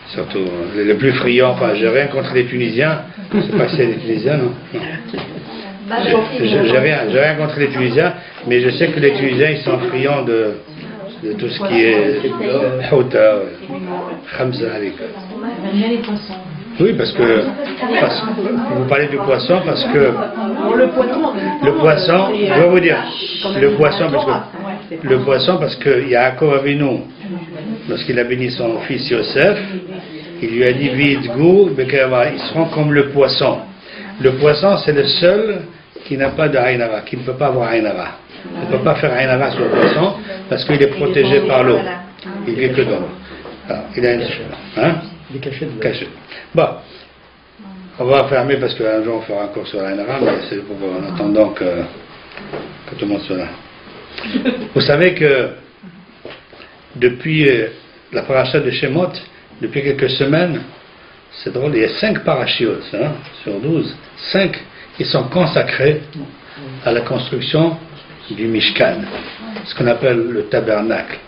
surtout les plus friands. Enfin, j'ai rien contre les Tunisiens. Je ne sais pas si c'est les Tunisiens, non. J'ai rien contre les Tunisiens, mais je sais que les Tunisiens, ils sont friands de tout ce qui est Houta, Khamza, les poissons. oui, parce que vous parlez du poisson parce que le poisson, je vais vous dire, le poisson parce que Yaakov Avinu, lorsqu'il a béni son fils Yosef, il lui a dit Vidgou, ils seront comme le poisson. Le poisson, c'est le seul qui n'a pas de Aïnara, qui ne peut pas avoir Aïnara. Il ne peut pas faire Aïnara sur le poisson parce qu'il est protégé par l'eau. Il vit que dans l'eau. Il a une hein? Il est caché. Bon, on va fermer parce qu'un jour on fera un cours sur l'Aïnara, mais c'est en attendant que tout le monde soit là. Vous savez que depuis la paracha de Shemot, depuis quelques semaines, c'est drôle, il y a 5 parachiotes sur 12, 5 qui sont consacrés à la construction du Mishkan, ce qu'on appelle le tabernacle.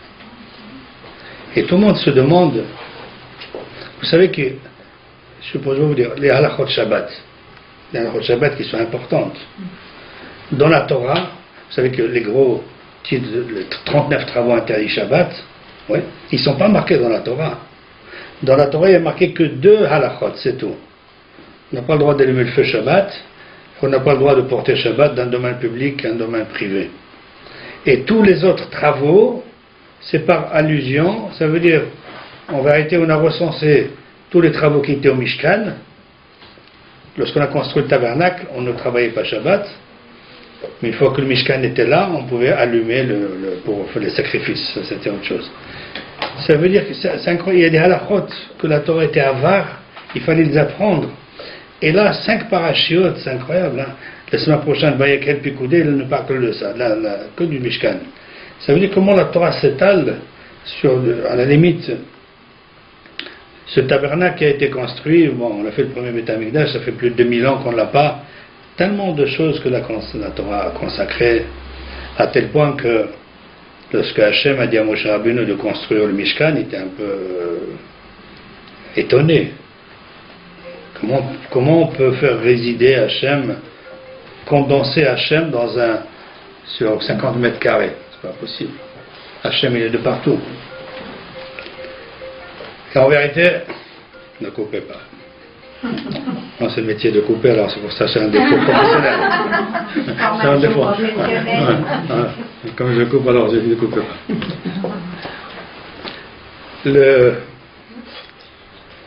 Et tout le monde se demande, vous savez que, je suppose vous dire, les halachot Shabbat qui sont importantes. Dans la Torah, vous savez que les gros titres, les 39 travaux interdits Shabbat, ouais, ils ne sont pas marqués dans la Torah. Dans la Torah, il n'y a marqué que 2 halachot, c'est tout. On n'a pas le droit d'allumer le feu Shabbat, on n'a pas le droit de porter Shabbat d'un domaine public qu'un domaine privé. Et tous les autres travaux, c'est par allusion, ça veut dire, en vérité, on a recensé tous les travaux qui étaient au Mishkan. Lorsqu'on a construit le tabernacle, on ne travaillait pas Shabbat, mais une fois que le Mishkan était là, on pouvait allumer pour faire les sacrifices, ça, c'était autre chose. Ça veut dire que c'est incroyable, il y a des halachot que la Torah était avare, il fallait les apprendre. Et là, 5 parachiotes, c'est incroyable. La semaine prochaine, Vayakel Pikoudé, il ne parle que de ça, que du Mishkan. Ça veut dire comment la Torah s'étale sur, à la limite, ce tabernacle qui a été construit. Bon, on a fait le premier Beth Amikdash, ça fait plus de 2000 ans qu'on ne l'a pas. Tellement de choses que la Torah a consacrées, à tel point que lorsque Hachem a dit à Moshe Rabbeinu de construire le Mishkan, il était un peu étonné. Comment on peut faire résider Hachem, condenser Hachem sur 50 mètres carrés? C'est pas possible. Hachem, il est de partout. Et en vérité, ne coupez pas. Non, c'est le métier de couper, alors c'est pour ça que c'est un défaut professionnel. C'est un défaut. Comme je coupe, alors je ne coupe pas.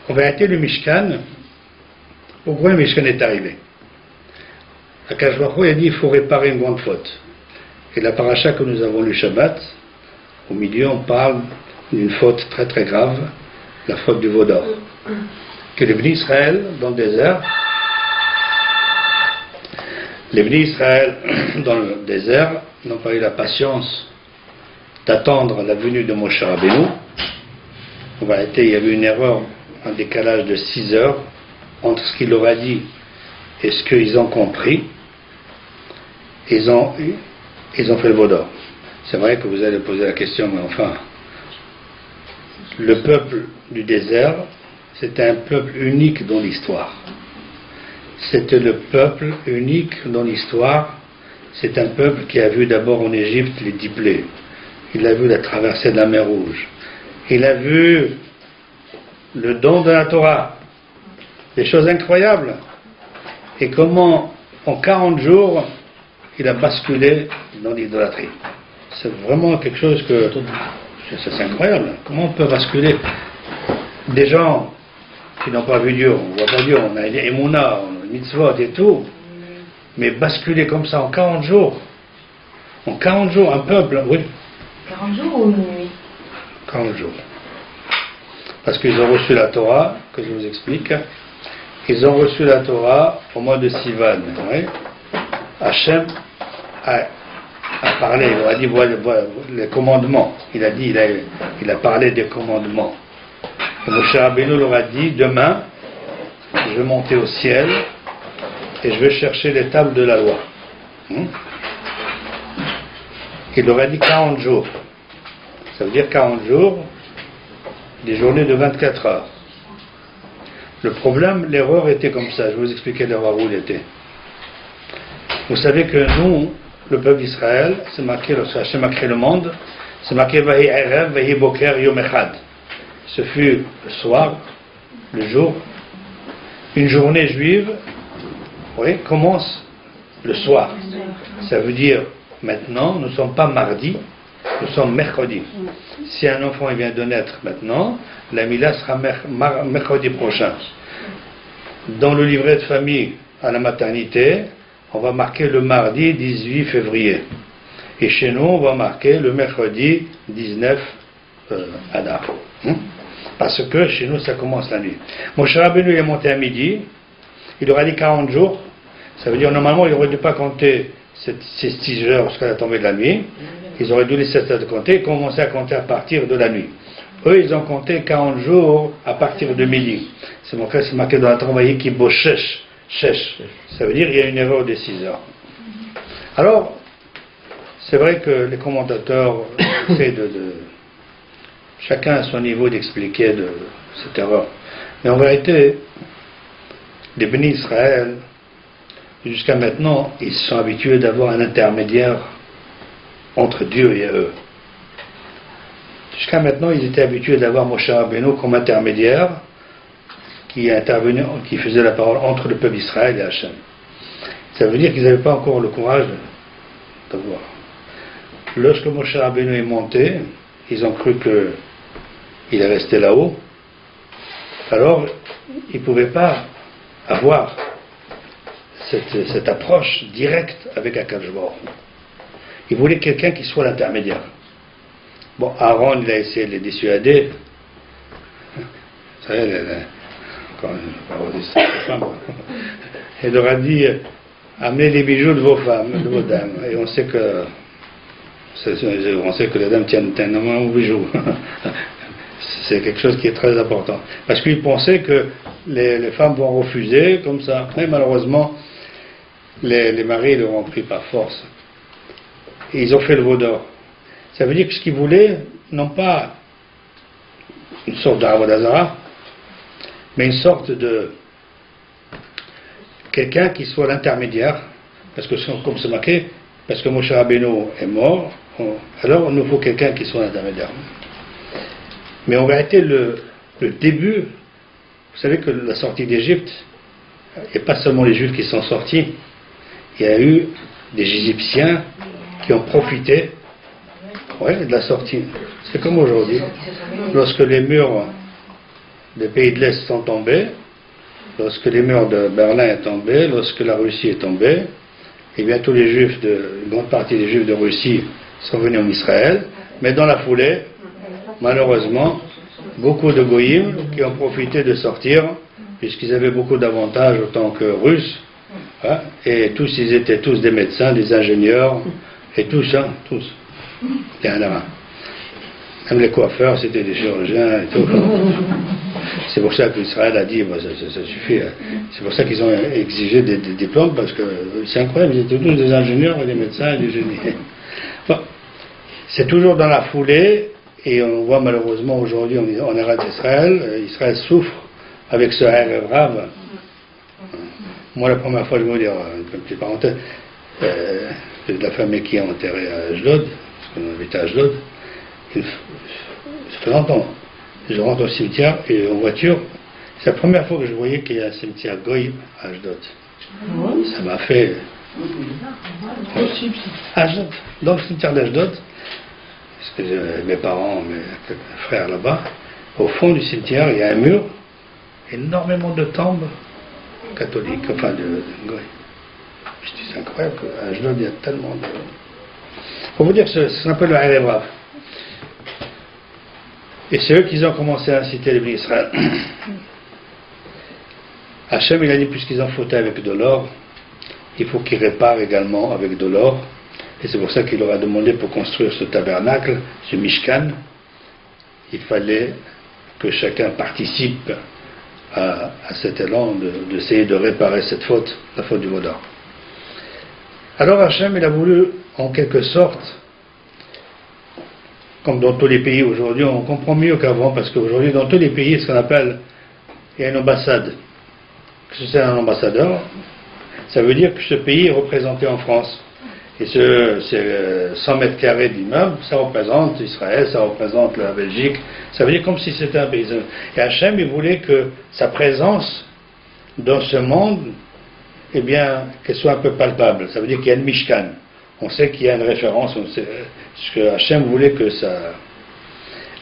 En vérité, le Mishkan, pourquoi le Mishkan est arrivé? Akash Baruch Hu a dit il faut réparer une grande faute. Et la paracha que nous avons lu Shabbat, au milieu, on parle d'une faute très très grave, la faute du veau d'or. Que les Bnei Israël, dans le désert, n'ont pas eu la patience d'attendre la venue de Moshe Rabbeinu. En vérité, il y avait une erreur, un décalage de 6 heures entre ce qu'il leur a dit et ce qu'ils ont compris. Ils ont fait le veau d'or. C'est vrai que vous allez poser la question, mais enfin, le peuple du désert, c'était un peuple unique dans l'histoire. C'était le peuple unique dans l'histoire. C'est un peuple qui a vu d'abord en Égypte les 10 plaies. Il a vu la traversée de la mer Rouge. Il a vu le don de la Torah. Des choses incroyables. Et comment, en 40 jours, il a basculé dans l'idolâtrie. C'est vraiment quelque chose que... C'est incroyable. Comment on peut basculer? Des gens qui n'ont pas vu Dieu, on ne voit pas Dieu, on a les Emouna, on a les mitzvot et tout, mais basculer comme ça en 40 jours. En 40 jours, un peuple, oui. 40 jours ou une nuit? 40 jours. Parce qu'ils ont reçu la Torah, que je vous explique. Ils ont reçu la Torah au mois de Sivan. Oui. Hachem a parlé, il a dit voilà les commandements. Il a parlé des commandements. Et Moshe Rabbeinu leur a dit demain, je vais monter au ciel et je vais chercher les tables de la loi. Il leur a dit 40 jours. Ça veut dire 40 jours, des journées de 24 heures. Le problème, l'erreur était comme ça. Je vais vous expliquer l'erreur où il était. Vous savez que nous, le peuple d'Israël, c'est marqué, lorsque Hachem a créé le monde, c'est marqué Vahi Erev, Vahi Boker, Yom Echad. Ce fut le soir, le jour. Une journée juive, oui, commence le soir. Ça veut dire, maintenant, nous ne sommes pas mardi, nous sommes mercredi. Si un enfant vient de naître maintenant, la Mila sera mercredi prochain. Dans le livret de famille à la maternité, on va marquer le mardi 18 février. Et chez nous, on va marquer le mercredi 19 Adar. Parce que chez nous, ça commence la nuit. Moshe Rabbeinu est monté à midi, il aura dit 40 jours. Ça veut dire, normalement, il n'aurait dû pas compter ces 6 heures jusqu'à la tombée de la nuit. Ils auraient dû laisser ça de compter et commencer à compter à partir de la nuit. Eux, ils ont compté 40 jours à partir de midi. C'est marqué dans la Torah qui bochesh. Ça veut dire qu'il y a une erreur de 6 heures. Alors, c'est vrai que les commentateurs essaient de chacun à son niveau d'expliquer de cette erreur. Mais en vérité, les bénis Israël, jusqu'à maintenant, ils se sont habitués d'avoir un intermédiaire entre Dieu et eux. Jusqu'à maintenant, ils étaient habitués d'avoir Moshe Rabbeinu comme intermédiaire qui faisait la parole entre le peuple d'Israël et Hachem. Ça veut dire qu'ils n'avaient pas encore le courage de voir. Lorsque Moshe Rabbeinu est monté, ils ont cru qu'il est resté là-haut. Alors, ils ne pouvaient pas avoir cette approche directe avec Akadosh Baruch Hu. Ils voulaient quelqu'un qui soit l'intermédiaire. Bon, Aaron, il a essayé de les dissuader. Vous savez, il leur a dit, amenez les bijoux de vos femmes, de vos dames. Et on sait que les dames tiennent énormément aux bijoux. C'est quelque chose qui est très important. Parce qu'ils pensaient que les femmes vont refuser comme ça. Mais malheureusement, les maris leur ont pris par force. Et ils ont fait le veau d'or. Ça veut dire que ce qu'ils voulaient, non pas une sorte d'Avodazara, mais une sorte de quelqu'un qui soit l'intermédiaire, parce que comme c'est marqué, parce que Moshe Rabbeinu est mort, alors il nous faut quelqu'un qui soit l'intermédiaire. Mais en vérité, le début, vous savez que la sortie d'Égypte, il n'y a pas seulement les Juifs qui sont sortis, il y a eu des Égyptiens qui ont profité de la sortie. C'est comme aujourd'hui, lorsque les murs des pays de l'Est sont tombés, lorsque les murs de Berlin sont tombés, lorsque la Russie est tombée, et bien tous les Juifs, une grande partie des Juifs de Russie sont venus en Israël, mais dans la foulée, malheureusement, beaucoup de Goïms qui ont profité de sortir, puisqu'ils avaient beaucoup d'avantages en tant que Russes, et tous, ils étaient tous des médecins, des ingénieurs, et tous. Même les coiffeurs, c'était des chirurgiens et tout. C'est pour ça qu'Israël a dit, ça suffit. C'est pour ça qu'ils ont exigé des diplômes, parce que c'est incroyable, ils étaient tous des ingénieurs et des médecins et des génies. Bon, c'est toujours dans la foulée, et on voit malheureusement aujourd'hui en Eretz Israël, Israël souffre avec ce rêve grave. Moi, la première fois, je vais vous dire, une petite parenthèse, de la famille qui est enterrée à Ashdod, parce qu'on habite à Ashdod, ça fait longtemps. Je rentre au cimetière et en voiture, c'est la première fois que je voyais qu'il y a un cimetière Goy à Ashdod. Ça m'a fait. Ashdod, dans le cimetière d'Ashdod, parce que j'ai mes parents, mes frères là-bas, au fond du cimetière, il y a un mur, énormément de tombes catholiques, enfin de Goy. Je dis, c'est incroyable qu'à Ashdod, il y a tellement de. Pour vous dire, c'est un peu le rêve brave. Et c'est eux qui ont commencé à inciter les bénis Israël. Hachem, il a dit, puisqu'ils ont fauté avec de l'or, il faut qu'ils réparent également avec de l'or. Et c'est pour ça qu'il leur a demandé, pour construire ce tabernacle, ce Mishkan, il fallait que chacun participe à cet élan d'essayer de réparer cette faute, la faute du veau d'or. Alors Hachem, il a voulu, en quelque sorte, comme dans tous les pays aujourd'hui, on comprend mieux qu'avant, parce qu'aujourd'hui, dans tous les pays, ce qu'on appelle, il y a une ambassade. Que c'est un ambassadeur, ça veut dire que ce pays est représenté en France. Et c'est 100 mètres carrés d'immeuble, ça représente Israël, ça représente la Belgique, ça veut dire comme si c'était un pays. Et Hachem, il voulait que sa présence dans ce monde, eh bien, qu'elle soit un peu palpable. Ça veut dire qu'il y a une Mishkan. On sait qu'il y a une référence, on sait ce que Hachem voulait que ça...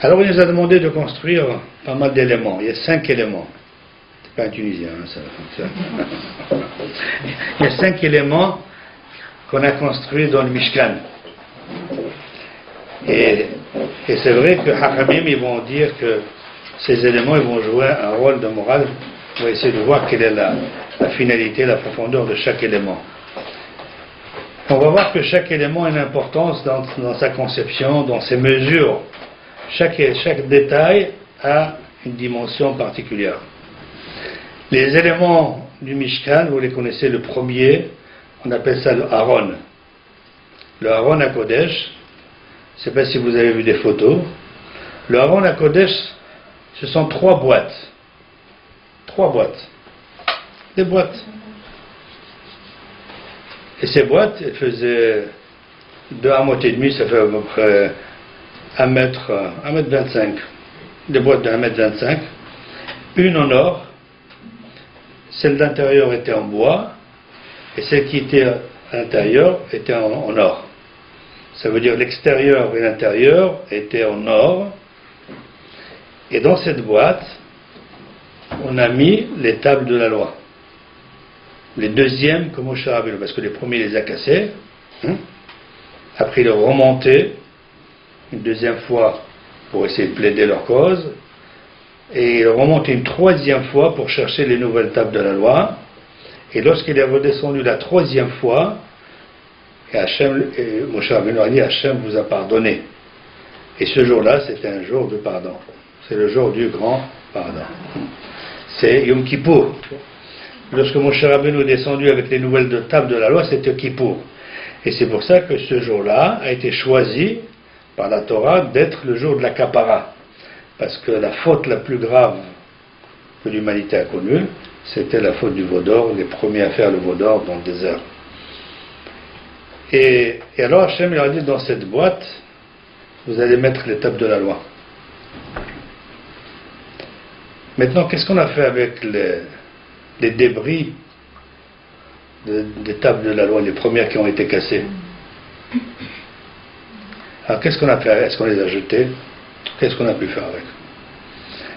Alors il nous a demandé de construire pas mal d'éléments. Il y a 5 éléments. C'est pas un Tunisien, hein, ça fonctionne. Il y a 5 éléments qu'on a construits dans le Mishkan. Et c'est vrai que Hakamim, ils vont dire que ces éléments, ils vont jouer un rôle de morale. On va essayer de voir quelle est la finalité, la profondeur de chaque élément. On va voir que chaque élément a une importance dans sa conception, dans ses mesures. Chaque détail a une dimension particulière. Les éléments du Mishkan, vous les connaissez, le premier, on appelle ça le Aaron. Le Aaron à Kodesh, je ne sais pas si vous avez vu des photos. Le Aaron à Kodesh, ce sont 3 boîtes. 3 boîtes. Des boîtes. Et ces boîtes, elles faisaient 2 amotes et demi, ça fait à peu près 1 mètre 25. Des boîtes de 1 mètre 25. Une en or. Celle d'intérieur était en bois. Et celle qui était à l'intérieur était en or. Ça veut dire l'extérieur et l'intérieur étaient en or. Et dans cette boîte, on a mis les tables de la loi. Les deuxièmes que Moshe Rabbeinu, parce que les premiers les a cassés. Après, ils ont remonté une deuxième fois pour essayer de plaider leur cause. Et ils ont remonté une 3e fois pour chercher les nouvelles tables de la loi. Et lorsqu'il est redescendu la 3e fois, Moshe Rabbeinu a dit, Hachem vous a pardonné. Et ce jour-là, c'était un jour de pardon. C'est le jour du grand pardon. C'est Yom Kippour. Lorsque Moshe Rabbeinu est descendu avec les nouvelles tables de la loi, c'était Kippour. Et c'est pour ça que ce jour-là a été choisi par la Torah d'être le jour de la Kapara. Parce que la faute la plus grave que l'humanité a connue, c'était la faute du veau d'or, les premiers à faire le veau d'or dans le désert. Et alors Hachem il a dit, dans cette boîte, vous allez mettre les tables de la loi. Maintenant, qu'est-ce qu'on a fait avec les débris des tables de la loi, les premières qui ont été cassées? Alors qu'est-ce qu'on a fait? Est-ce qu'on les a jetées? Qu'est-ce qu'on a pu faire avec?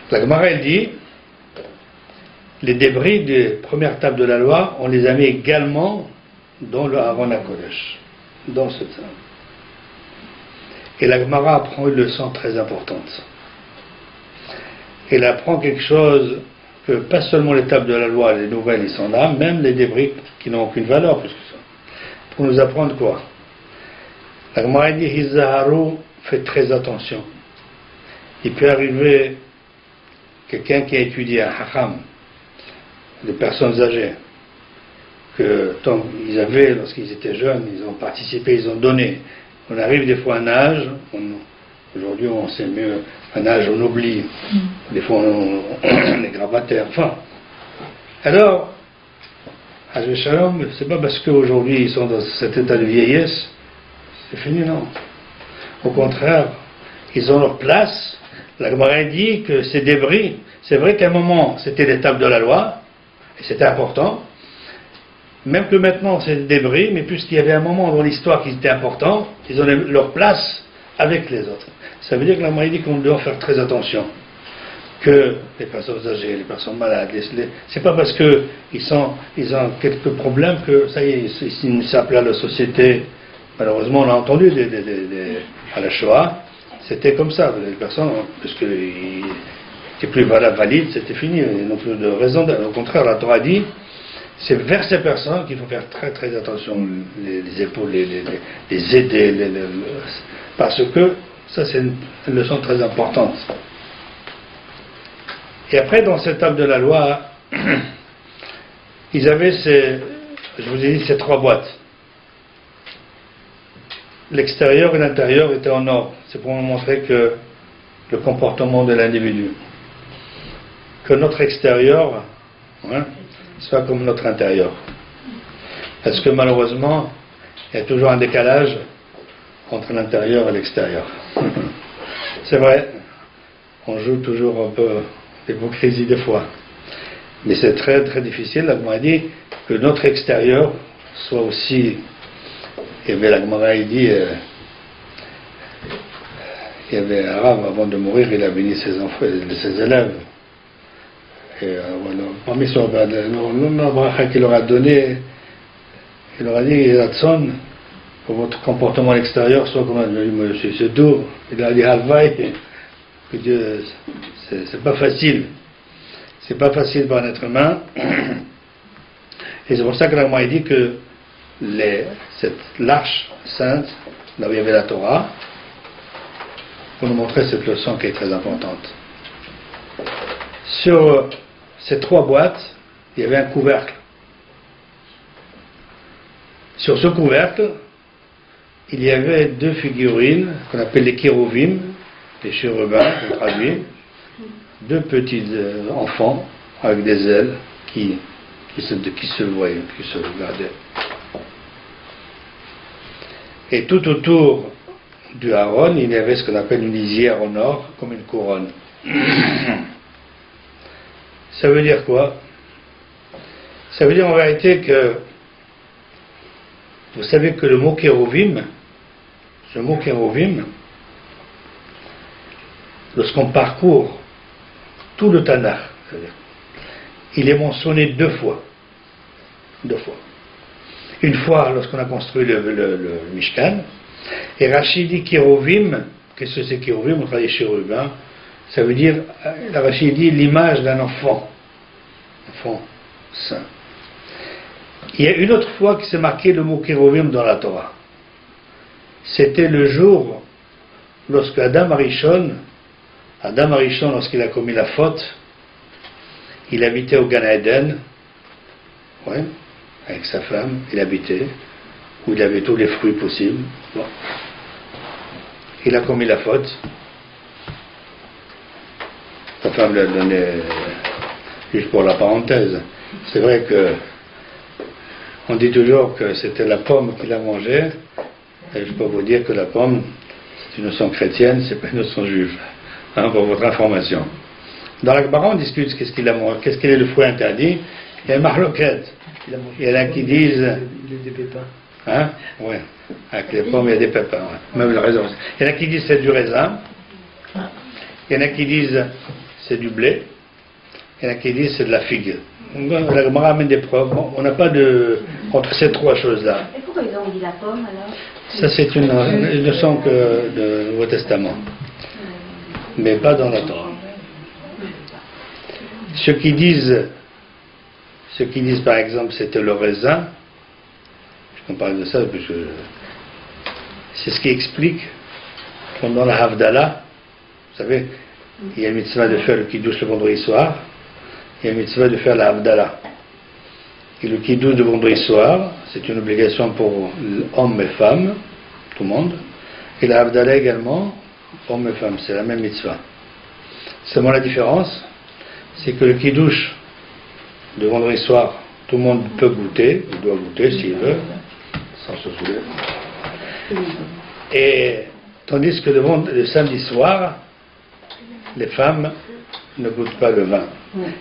La Gemara elle dit, les débris des premières tables de la loi, on les a mis également dans le Aaron HaKodesh, dans cette table. Et la Gemara apprend une leçon très importante. Elle apprend quelque chose que pas seulement les tables de la loi, les nouvelles, ils sont là, même les débris qui n'ont aucune valeur plus que ça. Pour nous apprendre quoi? La Gemara dit, Hizaharu, faites très attention. Il peut arriver quelqu'un qui a étudié un hacham, des personnes âgées, que tant ils avaient, lorsqu'ils étaient jeunes, ils ont participé, ils ont donné. On arrive des fois à un âge, aujourd'hui on sait mieux, un âge on oublie, des fois on est gravataire, enfin. Alors, Hajj Shalom, c'est pas parce qu'aujourd'hui ils sont dans cet état de vieillesse, c'est fini, non. Au contraire, ils ont leur place. La Gemara dit que ces débris, c'est vrai qu'à un moment c'était les tables de la loi, et c'était important, même que maintenant c'est des débris, mais puisqu'il y avait un moment dans l'histoire qui était important, ils ont leur place avec les autres. Ça veut dire que la Gemara dit qu'on doit faire très attention, que les personnes âgées, les personnes malades, c'est pas parce qu'ils ont quelques problèmes que ça y est, ils ne s'appellent à la société. Malheureusement, on a entendu à la Shoah, c'était comme ça, les personnes, parce qu'ils n'étaient plus valides, c'était fini, ils n'ont plus de raison. Au contraire, la Torah dit, c'est vers ces personnes qu'il faut faire très très attention, les épaules, les aider, parce que ça c'est une leçon très importante. Et après, dans cette table de la loi, ils avaient je vous ai dit, ces 3 boîtes. l'extérieur et l'intérieur étaient en ordre. C'est pour nous montrer que le comportement de l'individu. Que notre extérieur soit comme notre intérieur. Parce que malheureusement, il y a toujours un décalage entre l'intérieur et l'extérieur. C'est vrai, on joue toujours un peu d'hypocrisie des fois. Mais c'est très très difficile, la Gemara dit, que notre extérieur soit aussi... Il y avait la Gemara, il dit, il y avait un Rav, avant de mourir, il a béni ses enfants, ses élèves. Et voilà, parmi le bracha qu'il leur a donné, il leur a dit, Ratson, que votre comportement à l'extérieur soit comme monsieur, c'est doux. Il a dit, Halvaï, que Dieu, c'est pas facile. C'est pas facile pour un être humain. Et c'est pour ça que la Gemara dit que l'arche sainte, là où il y avait la Torah, pour nous montrer cette leçon qui est très importante. Sur ces 3 boîtes, il y avait un couvercle. Sur ce couvercle, il y avait 2 figurines qu'on appelle les kérovim, les chérubins, on traduit, 2 petits enfants avec des ailes qui se voyaient, qui se regardaient. Et tout autour du Aaron, il y avait ce qu'on appelle une lisière en or, comme une couronne. Ça veut dire quoi? Ça veut dire en vérité que, vous savez que le mot kérovim, ce mot kérovim, lorsqu'on parcourt tout le Tanakh, il est mentionné 2 fois. 2 fois. Une fois lorsqu'on a construit le Mishkan, et Rachid dit kérovim, qu'est-ce que c'est kérovim? On travaille chérubins, ça veut dire, Rachid dit l'image d'un enfant saint. Il y a une autre fois qui s'est marqué le mot kérovim dans la Torah. C'était le jour lorsque Adam Arishon, lorsqu'il a commis la faute, il habitait au Gan Eden, avec sa femme, il habitait, où il avait tous les fruits possibles. Bon. Il a commis la faute. Sa femme lui a donné, juste pour la parenthèse, c'est vrai que on dit toujours que c'était la pomme qu'il a mangée, et je peux vous dire que la pomme, c'est une notion chrétienne, c'est pas une notion juive, pour votre information. Dans la Gemara, on discute qu'est-ce qu'il a mangé, qu'est-ce qu'il est le fruit interdit. Il y a une marloquette. Il y en a qui disent... Il y a des pépins. Oui. Avec les pommes, il y a des pépins. Ouais. Même la raison. Il y en a qui disent c'est du raisin. Il y en a qui disent c'est du blé. Il y en a qui disent c'est de la figue. La Gemara amène des preuves. Bon, on n'a pas de... entre ces 3 choses-là. Et pourquoi ils ont dit la pomme alors? Ça, c'est une leçon du Nouveau Testament. Mais pas dans la Torah. Ceux qui disent par exemple c'était le raisin, je parle de ça parce que c'est ce qui explique pendant la Havdalah, vous savez, il y a une mitzvah de faire le kiddush le vendredi soir, il y a une mitzvah de faire la Havdalah. Et le kiddush de vendredi soir, c'est une obligation pour hommes et femmes, tout le monde, et la Havdalah également, hommes et femmes, c'est la même mitzvah. Seulement la différence, c'est que le kiddush de vendredi soir, tout le monde peut goûter, il doit goûter s'il veut, sans se saouler. Et tandis que le samedi soir, les femmes ne goûtent pas le vin.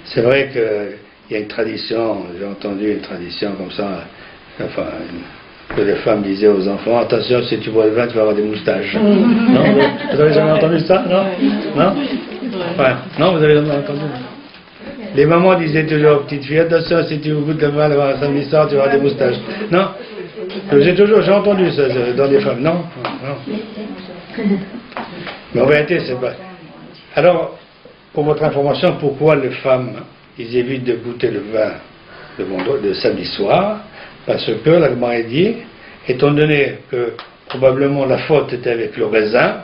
C'est vrai qu'il y a une tradition, j'ai entendu une tradition comme ça, enfin, que les femmes disaient aux enfants, attention, si tu bois le vin, tu vas avoir des moustaches. Non, vous avez jamais entendu ça? Non? Enfin, non, vous avez jamais entendu? Les mamans disaient toujours aux petites filles, attention, si tu goûtes le vin le samedi soir, tu vas avoir des moustaches. Non? J'ai entendu ça dans les femmes. Non? Mais en vérité, c'est pas. Alors, pour votre information, pourquoi les femmes, ils évitent de goûter le vin le samedi soir? Parce que la Gemara dit, étant donné que probablement la faute était avec le raisin,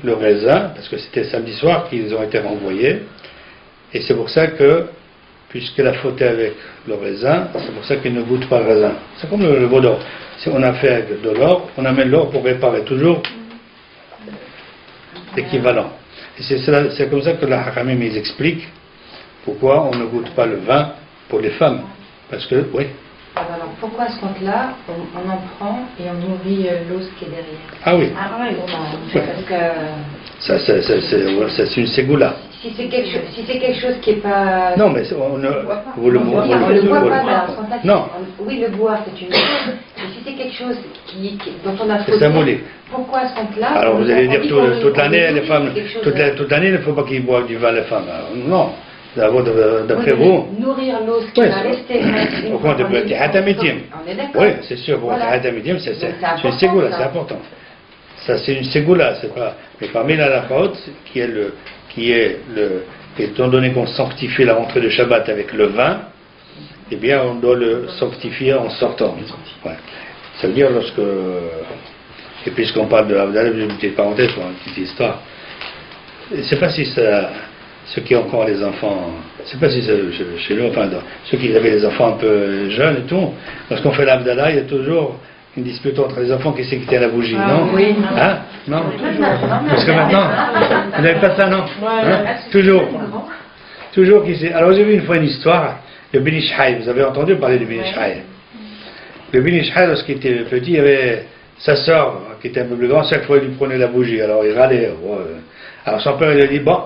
le raisin, parce que c'était samedi soir qu'ils ont été renvoyés, et c'est pour ça que, puisque la faute est avec le raisin, c'est pour ça qu'ils ne goûtent pas le raisin. C'est comme le veau d'or. Si on a fait de l'or, on amène l'or pour réparer, toujours équivalent. Et c'est comme ça que la Hakamim ils expliquent pourquoi on ne goûte pas le vin pour les femmes. Parce que, oui. Alors pourquoi à ce compte-là, on en prend et on nourrit l'os qui est derrière? Ah oui. Ah oui, parce que... C'est une ségoula. Si c'est quelque chose qui n'est pas... Non, mais vous le boivez. On le boit pas, mais alors, non. Oui, le boire, c'est une chose. Mais si c'est quelque chose dont on a c'est symbolique. Pourquoi à ce compte-là? Alors vous allez dire toute l'année, les femmes, toute l'année, il ne faut pas qu'ils boivent du vin, les femmes. Alors, non. D'abord, d'après vous. Nourrir l'os qui va rester. Au compte de Hatamidim. On est d'accord. Oui, c'est sûr. Pour Hatamidim, c'est une ségoula, c'est important. Ça, c'est une ségoula, c'est pas. Mais parmi la lachot, étant donné qu'on sanctifie la rentrée de Shabbat avec le vin, eh bien, on doit le sanctifier en sortant. Ouais. Ça veut dire lorsque. Et puisqu'on parle de l'Avdala, j'ai une petite parenthèse pour une petite histoire. Je ne sais pas si ça. Ceux qui ont encore les enfants, je ne sais pas si c'est chez nous, enfin, ceux qui avaient les enfants un peu jeunes et tout, lorsqu'on fait l'Avdala, il y a toujours une dispute entre les enfants qui sait quitter la bougie, non? Oui. Hein? Non? Parce que maintenant, vous n'avez pas ça, non? Hein? Toujours. Toujours qui sait. Alors j'ai vu une fois une histoire de Ben Ish Chai. Vous avez entendu parler de Ben Ish Chai? Le Ben Ish Chai, lorsqu'il était petit, il avait sa sœur qui était un peu plus grande, chaque fois il lui prenait la bougie. Alors il râlait. Alors son père il lui a dit, bon,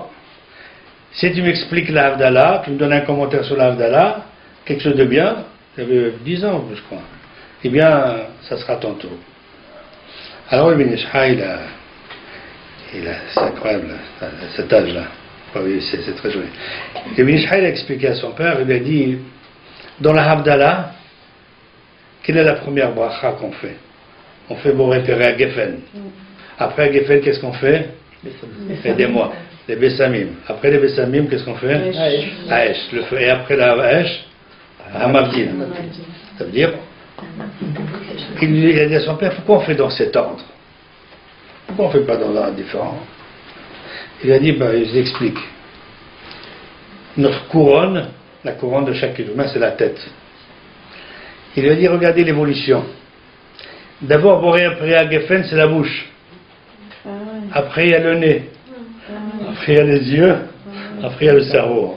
si tu m'expliques l'Avdala, tu me donnes un commentaire sur l'Avdala, quelque chose de bien, il avait 10 ans, je crois, eh bien, ça sera ton tour. Alors le Ben Ish Chai, c'est incroyable, cet âge-là. Oui, c'est très joli. Le Ben Ish Chai a expliqué à son père, il lui a dit, dans la Havdalah, quelle est la première bracha qu'on fait? On fait Boré Péré à Geffen. Après Geffen, qu'est-ce qu'on fait? Aidez-moi. Les Bessamim. Après les Bessamim, qu'est-ce qu'on fait? Aesh. Le feu. Et après la Aesh, Hamavdin. Ça veut dire, il a dit à son père, pourquoi on fait dans cet ordre? Pourquoi on ne fait pas dans un ordre différent? Il a dit, je vous explique. Notre couronne, la couronne de chaque humain, c'est la tête. Il lui a dit, regardez l'évolution. D'abord, Boré à Geffen, c'est la bouche. Après, il y a le nez. Après, il y a les yeux. Après, il y a le cerveau.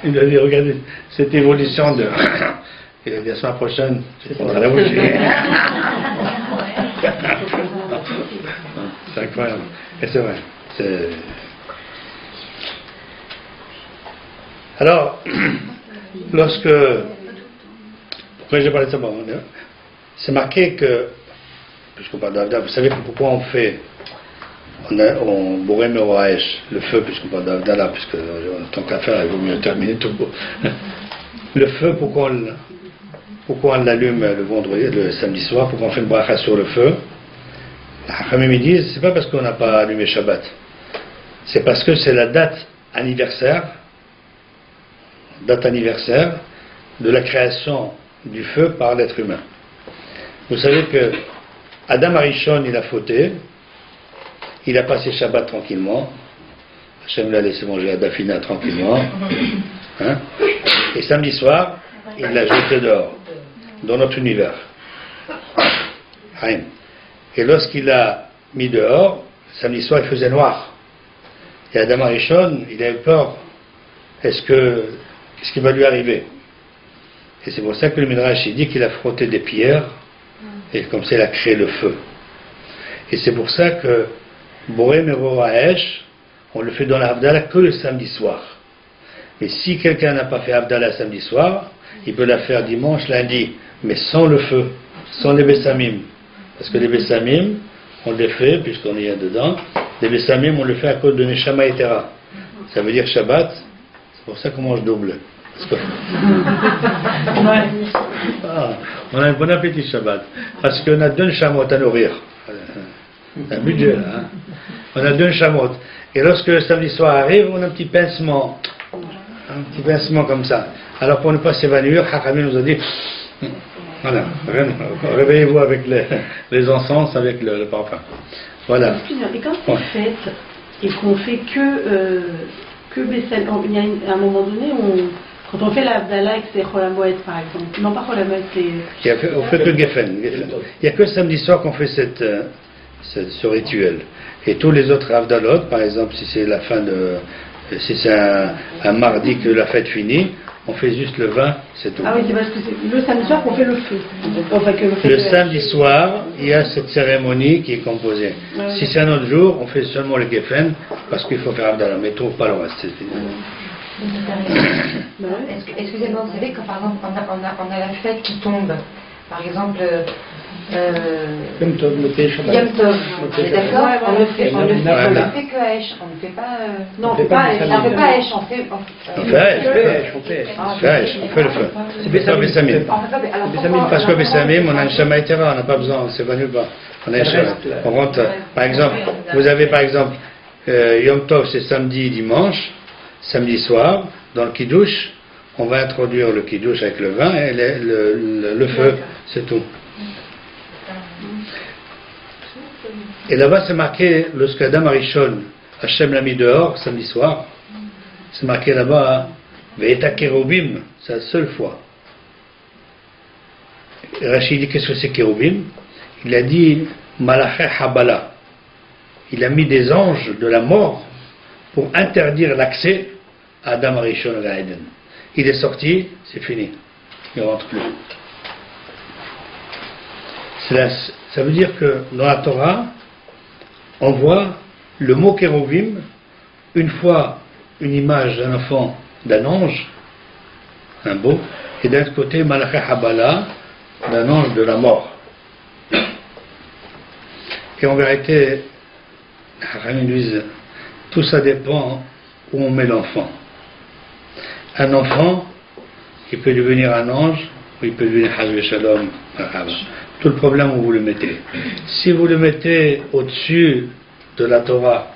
Il lui a dit, regardez, cette évolution de... Il a dit, la semaine prochaine, je prendrai la bouche. C'est incroyable. Et c'est vrai. Alors, lorsque... Pourquoi j'ai parlé de ça? C'est marqué que, puisqu'on parle d'Avdala, vous savez pourquoi on fait, on bourré Meroaesh, le feu, puisqu'on parle d'Avdala, puisque tant qu'à faire, il vaut mieux terminer tout. Le feu, pourquoi on l'allume le vendredi, le samedi soir, pourquoi on fait une bracha sur le feu? Les Hachamim me disent, c'est pas parce qu'on n'a pas allumé Shabbat, c'est parce que c'est la date anniversaire de la création du feu par l'être humain. Vous savez que Adam Arishon, il a fauté, il a passé Shabbat tranquillement, Hachem l'a laissé manger à Dafina tranquillement, hein? Et samedi soir, il l'a jeté dehors, dans notre univers. Et lorsqu'il l'a mis dehors, samedi soir, il faisait noir. Et Adam Arishon, il a eu peur. Qu'est-ce qui va lui arriver? Et c'est pour ça que le Midrash il dit qu'il a frotté des pierres, et comme ça il a créé le feu. Et c'est pour ça que Boré Meroaesh, on le fait dans l'Avdala que le samedi soir. Mais si quelqu'un n'a pas fait Avdala samedi soir, il peut la faire dimanche, lundi, mais sans le feu, sans les Bessamim. Parce que les Bessamim, on les fait, puisqu'on y est dedans, les Bessamim, on le fait à cause de Neshama Etera. Ça veut dire Shabbat, c'est pour ça qu'on mange double. On a un bon appétit Shabbat. Parce qu'on a 2 chamottes à nourrir. Un budget là. Hein. On a 2 chamottes. Et lorsque le samedi soir arrive, on a un petit pincement. Un petit pincement comme ça. Alors pour ne pas s'évanouir, Hakamim nous a dit voilà, réveillez-vous avec les encens, avec le parfum. Voilà. Excusez-moi, et quand c'est fête et qu'on fait que Bessel, il y a un moment donné où Quand on fait l'Abdallah avec ses Chol Hamoed, par exemple, non pas Chol Hamoed, c'est... On fait que Geffen. Il n'y a que samedi soir qu'on fait ce rituel. Et tous les autres Avdalot, par exemple, si c'est la fin de... Si c'est un mardi que la fête finit, on fait juste le vin, c'est tout. Ah oui, c'est parce que c'est le samedi soir qu'on fait le feu. Enfin, que Le samedi soir, il y a cette cérémonie qui est composée. Ouais. Si c'est un autre jour, on fait seulement le Geffen, parce qu'il faut faire Avdallah, mais trouve pas le reste. C'est fini. Excusez-moi, vous savez, quand par exemple on a la fête qui tombe, par exemple Yom Tov, Yom Tov, on est d'accord, on ne fait que Aesh, on ne fait pas... Non, on ne fait pas Aesh. On ne fait pas Aesh, on fait... On fait Aesh. On fait le feu. C'est pas Bessamim. Parce que Bessamim, on a une Shamaïtera, on n'a pas besoin, c'est pas nulle part. On a une Shamaïtera. On rentre, par exemple, vous avez par exemple, Yom Tov c'est samedi, dimanche, samedi soir, dans le Kiddush, on va introduire le Kiddush avec le vin et le feu, c'est tout. Et là-bas, c'est marqué, lorsque Adam Arishon, Hachem l'a mis dehors, samedi soir, c'est marqué là-bas, Ve'eta Kérubim, c'est la seule fois. Et Rachid dit, qu'est-ce que c'est Kérubim? Il a dit, Malaché Habala. Il a mis des anges de la mort pour interdire l'accès à Adam Arishon à Eden. Il est sorti, c'est fini. Il ne rentre plus. Ça veut dire que dans la Torah, on voit le mot Kérovim, une fois une image d'un enfant, d'un ange, un beau, et d'un côté Malaché Habala, d'un ange de la mort. Et en vérité, ils disent, tout ça dépend où on met l'enfant. Un enfant, il peut devenir un ange, ou il peut devenir Hazve Shalom, tout le problème où vous le mettez. Si vous le mettez au-dessus de la Torah,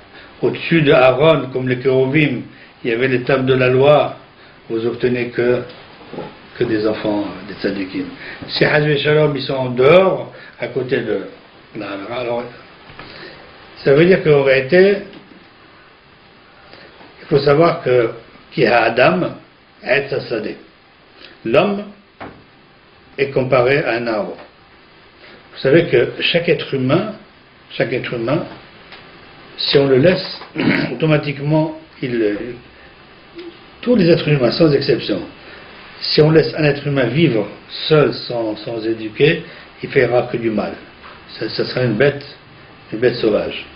au-dessus de Aaron, comme les Kérovim, il y avait les tables de la loi, vous obtenez que des enfants, des tzadikim. Si Hazve Shalom, ils sont en dehors, à côté de la... Alors, ça veut dire qu'en réalité, il faut savoir que qui a Adam, est Sadeh. L'homme est comparé à un arbre. Vous savez que chaque être humain, si on le laisse, automatiquement, tous les êtres humains, sans exception, si on laisse un être humain vivre seul, sans éduquer, il ne fera que du mal. Ça sera une bête sauvage.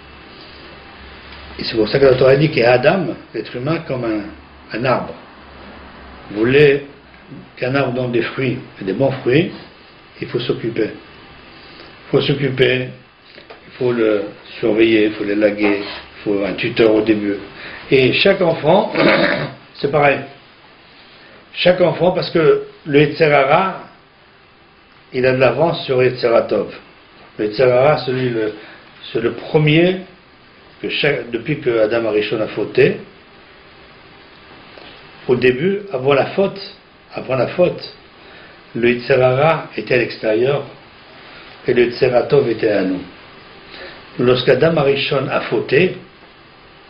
Et c'est pour ça que la Torah dit qu'Adam, l'être humain, comme un arbre. Vous voulez qu'un arbre donne des fruits, des bons fruits, il faut s'occuper. Il faut le surveiller, il faut l'élaguer, il faut un tuteur au début. Et chaque enfant, c'est pareil. Chaque enfant, parce que le Yetzer Hara, il a de l'avance sur le Yetzer Tov. Le Yetzer Hara, c'est le premier, depuis que Adam Arishon a fauté, au début, avant la faute, le Yetzer Hara était à l'extérieur et le Yetzer Tov était à nous. Lorsqu'Adam Arishon a fauté,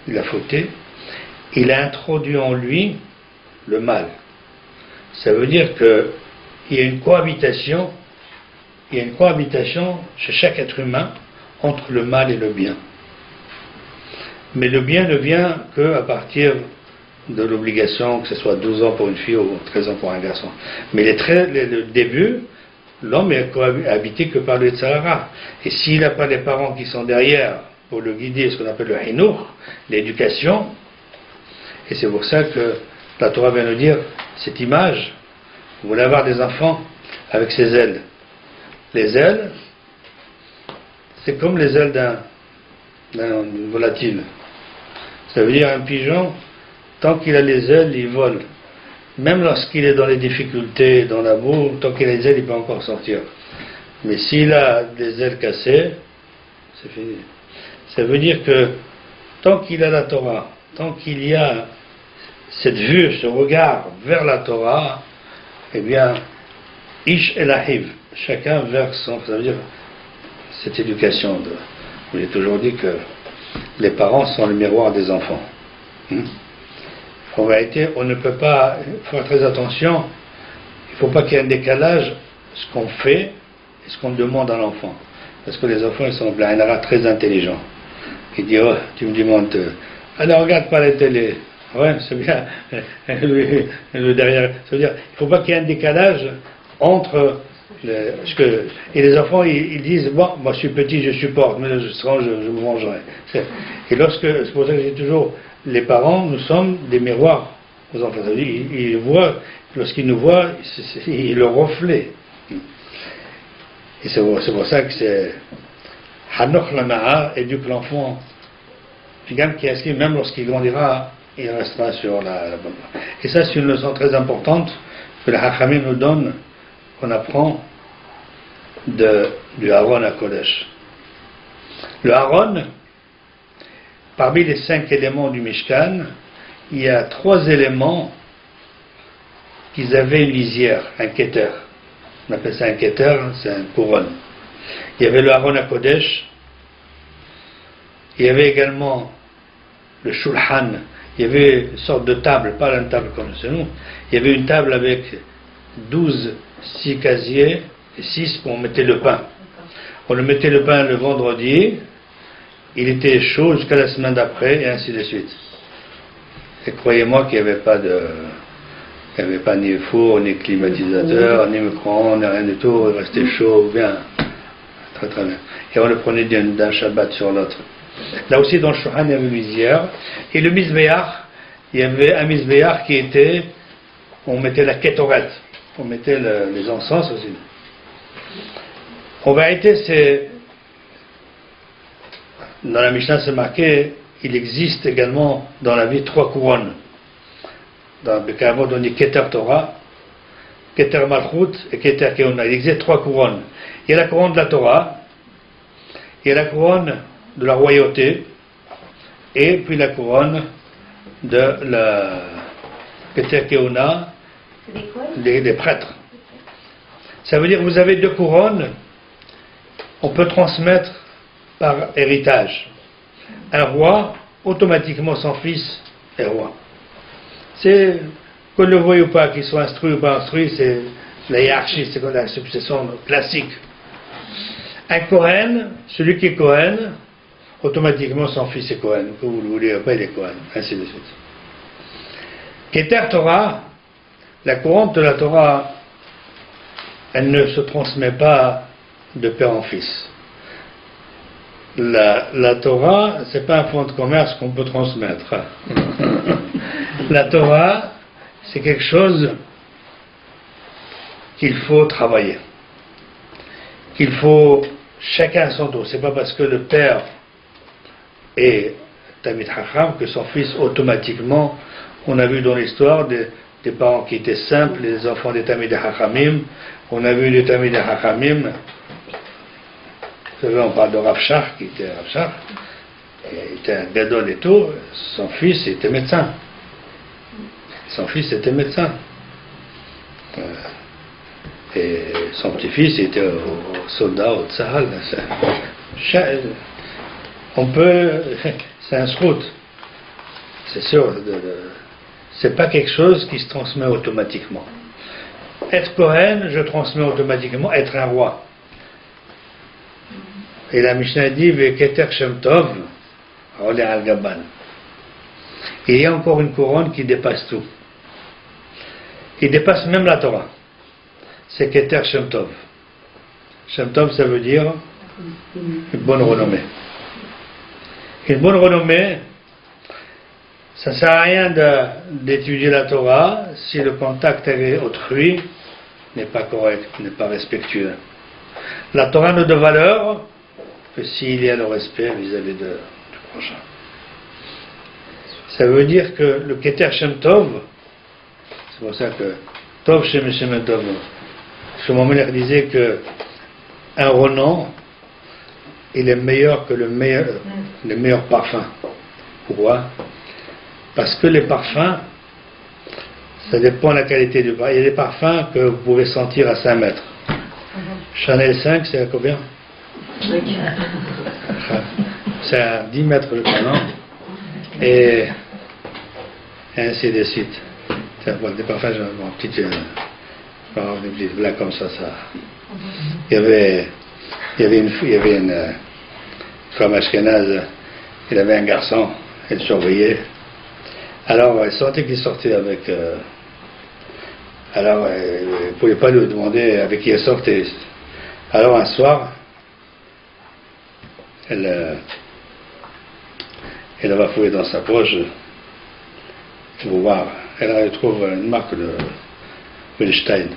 il a introduit en lui le mal. Ça veut dire qu'il y a une cohabitation chez chaque être humain entre le mal et le bien. Mais le bien ne vient qu'à partir de l'obligation, que ce soit 12 ans pour une fille ou 13 ans pour un garçon. Mais le début, l'homme est habité que par le Yetzer Hara. Et s'il n'a pas les parents qui sont derrière pour le guider, ce qu'on appelle le Hinour, l'éducation, et c'est pour ça que la Torah vient nous dire, cette image, vous voulez avoir des enfants avec ses ailes. Les ailes, c'est comme les ailes d'un volatile. Ça veut dire un pigeon, tant qu'il a les ailes, il vole. Même lorsqu'il est dans les difficultés, dans la boue, tant qu'il a les ailes, il peut encore sortir. Mais s'il a des ailes cassées, c'est fini. Ça veut dire que tant qu'il a la Torah, tant qu'il y a cette vue, ce regard vers la Torah, eh bien, Ish el Ahiv, chacun vers son... Ça veut dire cette éducation. J'ai toujours dit que les parents sont le miroir des enfants. En réalité, on ne peut pas faire très attention. Il ne faut pas qu'il y ait un décalage ce qu'on fait et ce qu'on demande à l'enfant. Parce que les enfants, ils sont très intelligents. Ils disent, oh, tu me demandes, alors regarde pas la télé. Ouais, c'est bien. Le derrière. Ça veut dire, il ne faut pas qu'il y ait un décalage entre et les enfants, ils disent, bon, moi je suis petit, je supporte, mais je me mangerai. Et c'est pour ça que je dis toujours, les parents, nous sommes des miroirs aux enfants. Ça veut dire, ils voient, lorsqu'ils nous voient, ils le reflètent. Et c'est pour ça que c'est Hanoch Lana'a éduque l'enfant. Même lorsqu'il grandira, il restera sur la bonne voie. Et ça, c'est une leçon très importante que la Hachamim nous donne, qu'on apprend du Aaron à Kodesh. Le Aaron, parmi les 5 éléments du Mishkan, il y a 3 éléments qu'ils avaient une lisière, un keter. On appelle ça un keter, c'est une couronne. Il y avait le Aaron à Kodesh, il y avait également le Shulchan, il y avait une sorte de table, pas une table comme chez nous, il y avait une table avec 6 casiers et 6 pour mettre le pain. On le mettait le pain le vendredi, il était chaud jusqu'à la semaine d'après et ainsi de suite. Et croyez-moi qu'il n'y avait pas ni four, ni climatisateur, ni micro-ondes, ni rien du tout, il restait chaud, bien, très très bien. Et on le prenait d'un Shabbat sur l'autre. Là aussi dans le Shulchan il y avait une lisière, et le Mizbeach, il y avait un Mizbeach qui était, on mettait la kétorette, on mettait les encens aussi. En vérité, dans la Mishnah c'est marqué, il existe également dans la vie 3 couronnes. Dans le Bekavod on dit Keter Torah, Keter Malchut et Keter Keuna. Il existe 3 couronnes. Il y a la couronne de la Torah, il y a la couronne de la royauté, et puis la couronne de la Keter Keuna, des prêtres. Ça veut dire que vous avez 2 couronnes, on peut transmettre par héritage. Un roi, automatiquement son fils est roi. C'est, qu'on le voie ou pas, qu'il soit instruit ou pas instruit, c'est la hiérarchie, c'est la succession classique. Un Kohen, celui qui est Kohen, automatiquement son fils est Kohen, que vous le voulez ou pas, il est Kohen, ainsi de suite. Keter Torah, la couronne de la Torah, elle ne se transmet pas de père en fils. La Torah, c'est pas un fonds de commerce qu'on peut transmettre. La Torah, c'est quelque chose qu'il faut travailler, qu'il faut chacun à son tour. C'est pas parce que le père est Tamid Hacham que son fils automatiquement. On a vu dans l'histoire des parents qui étaient simples, les enfants des Tamid Hachamim. On a vu les Tamid Hachamim. Vous savez, on parle de Rav Shach, qui était Rav Shach, il était un gadol et tout. Son fils était médecin. Son fils était médecin. Et son petit-fils était au soldat, au Tzahal. On peut. C'est un srout. C'est sûr. C'est pas quelque chose qui se transmet automatiquement. Être Kohen, je transmets automatiquement. Être un roi. Et la Mishnah dit Veketer Shem Tov, Olé al-Gaban. Il y a encore une couronne qui dépasse tout. Qui dépasse même la Torah. C'est Keter Shem Tov. Shem Tov, ça veut dire une bonne renommée. Une bonne renommée, ça ne sert à rien d'étudier la Torah si le contact avec autrui n'est pas correct, n'est pas respectueux. La Torah n'a de valeur que s'il y a le respect vis-à-vis du prochain. Ça veut dire que le Keter Shem Tov, c'est pour ça que Tov Shem Shem Tov, Shlomo Melech disait que un renom, il est meilleur que les meilleurs parfums. Pourquoi? Parce que les parfums, ça dépend de la qualité du parfum. Il y a des parfums que vous pouvez sentir à 5 mètres. Chanel 5, c'est à combien? C'est à 10 mètres le canon. Et et ainsi de suite. Des parfums, bon, petite là comme ça. Il y avait une femme ashkénaze, il avait un garçon, elle surveillait. Alors, elle sentait qu'il sortait avec. Alors, elle ne pouvait pas lui demander avec qui elle sortait. Alors, un soir, elle va fouiller dans sa poche pour voir. Elle trouve une marque de Wilstein.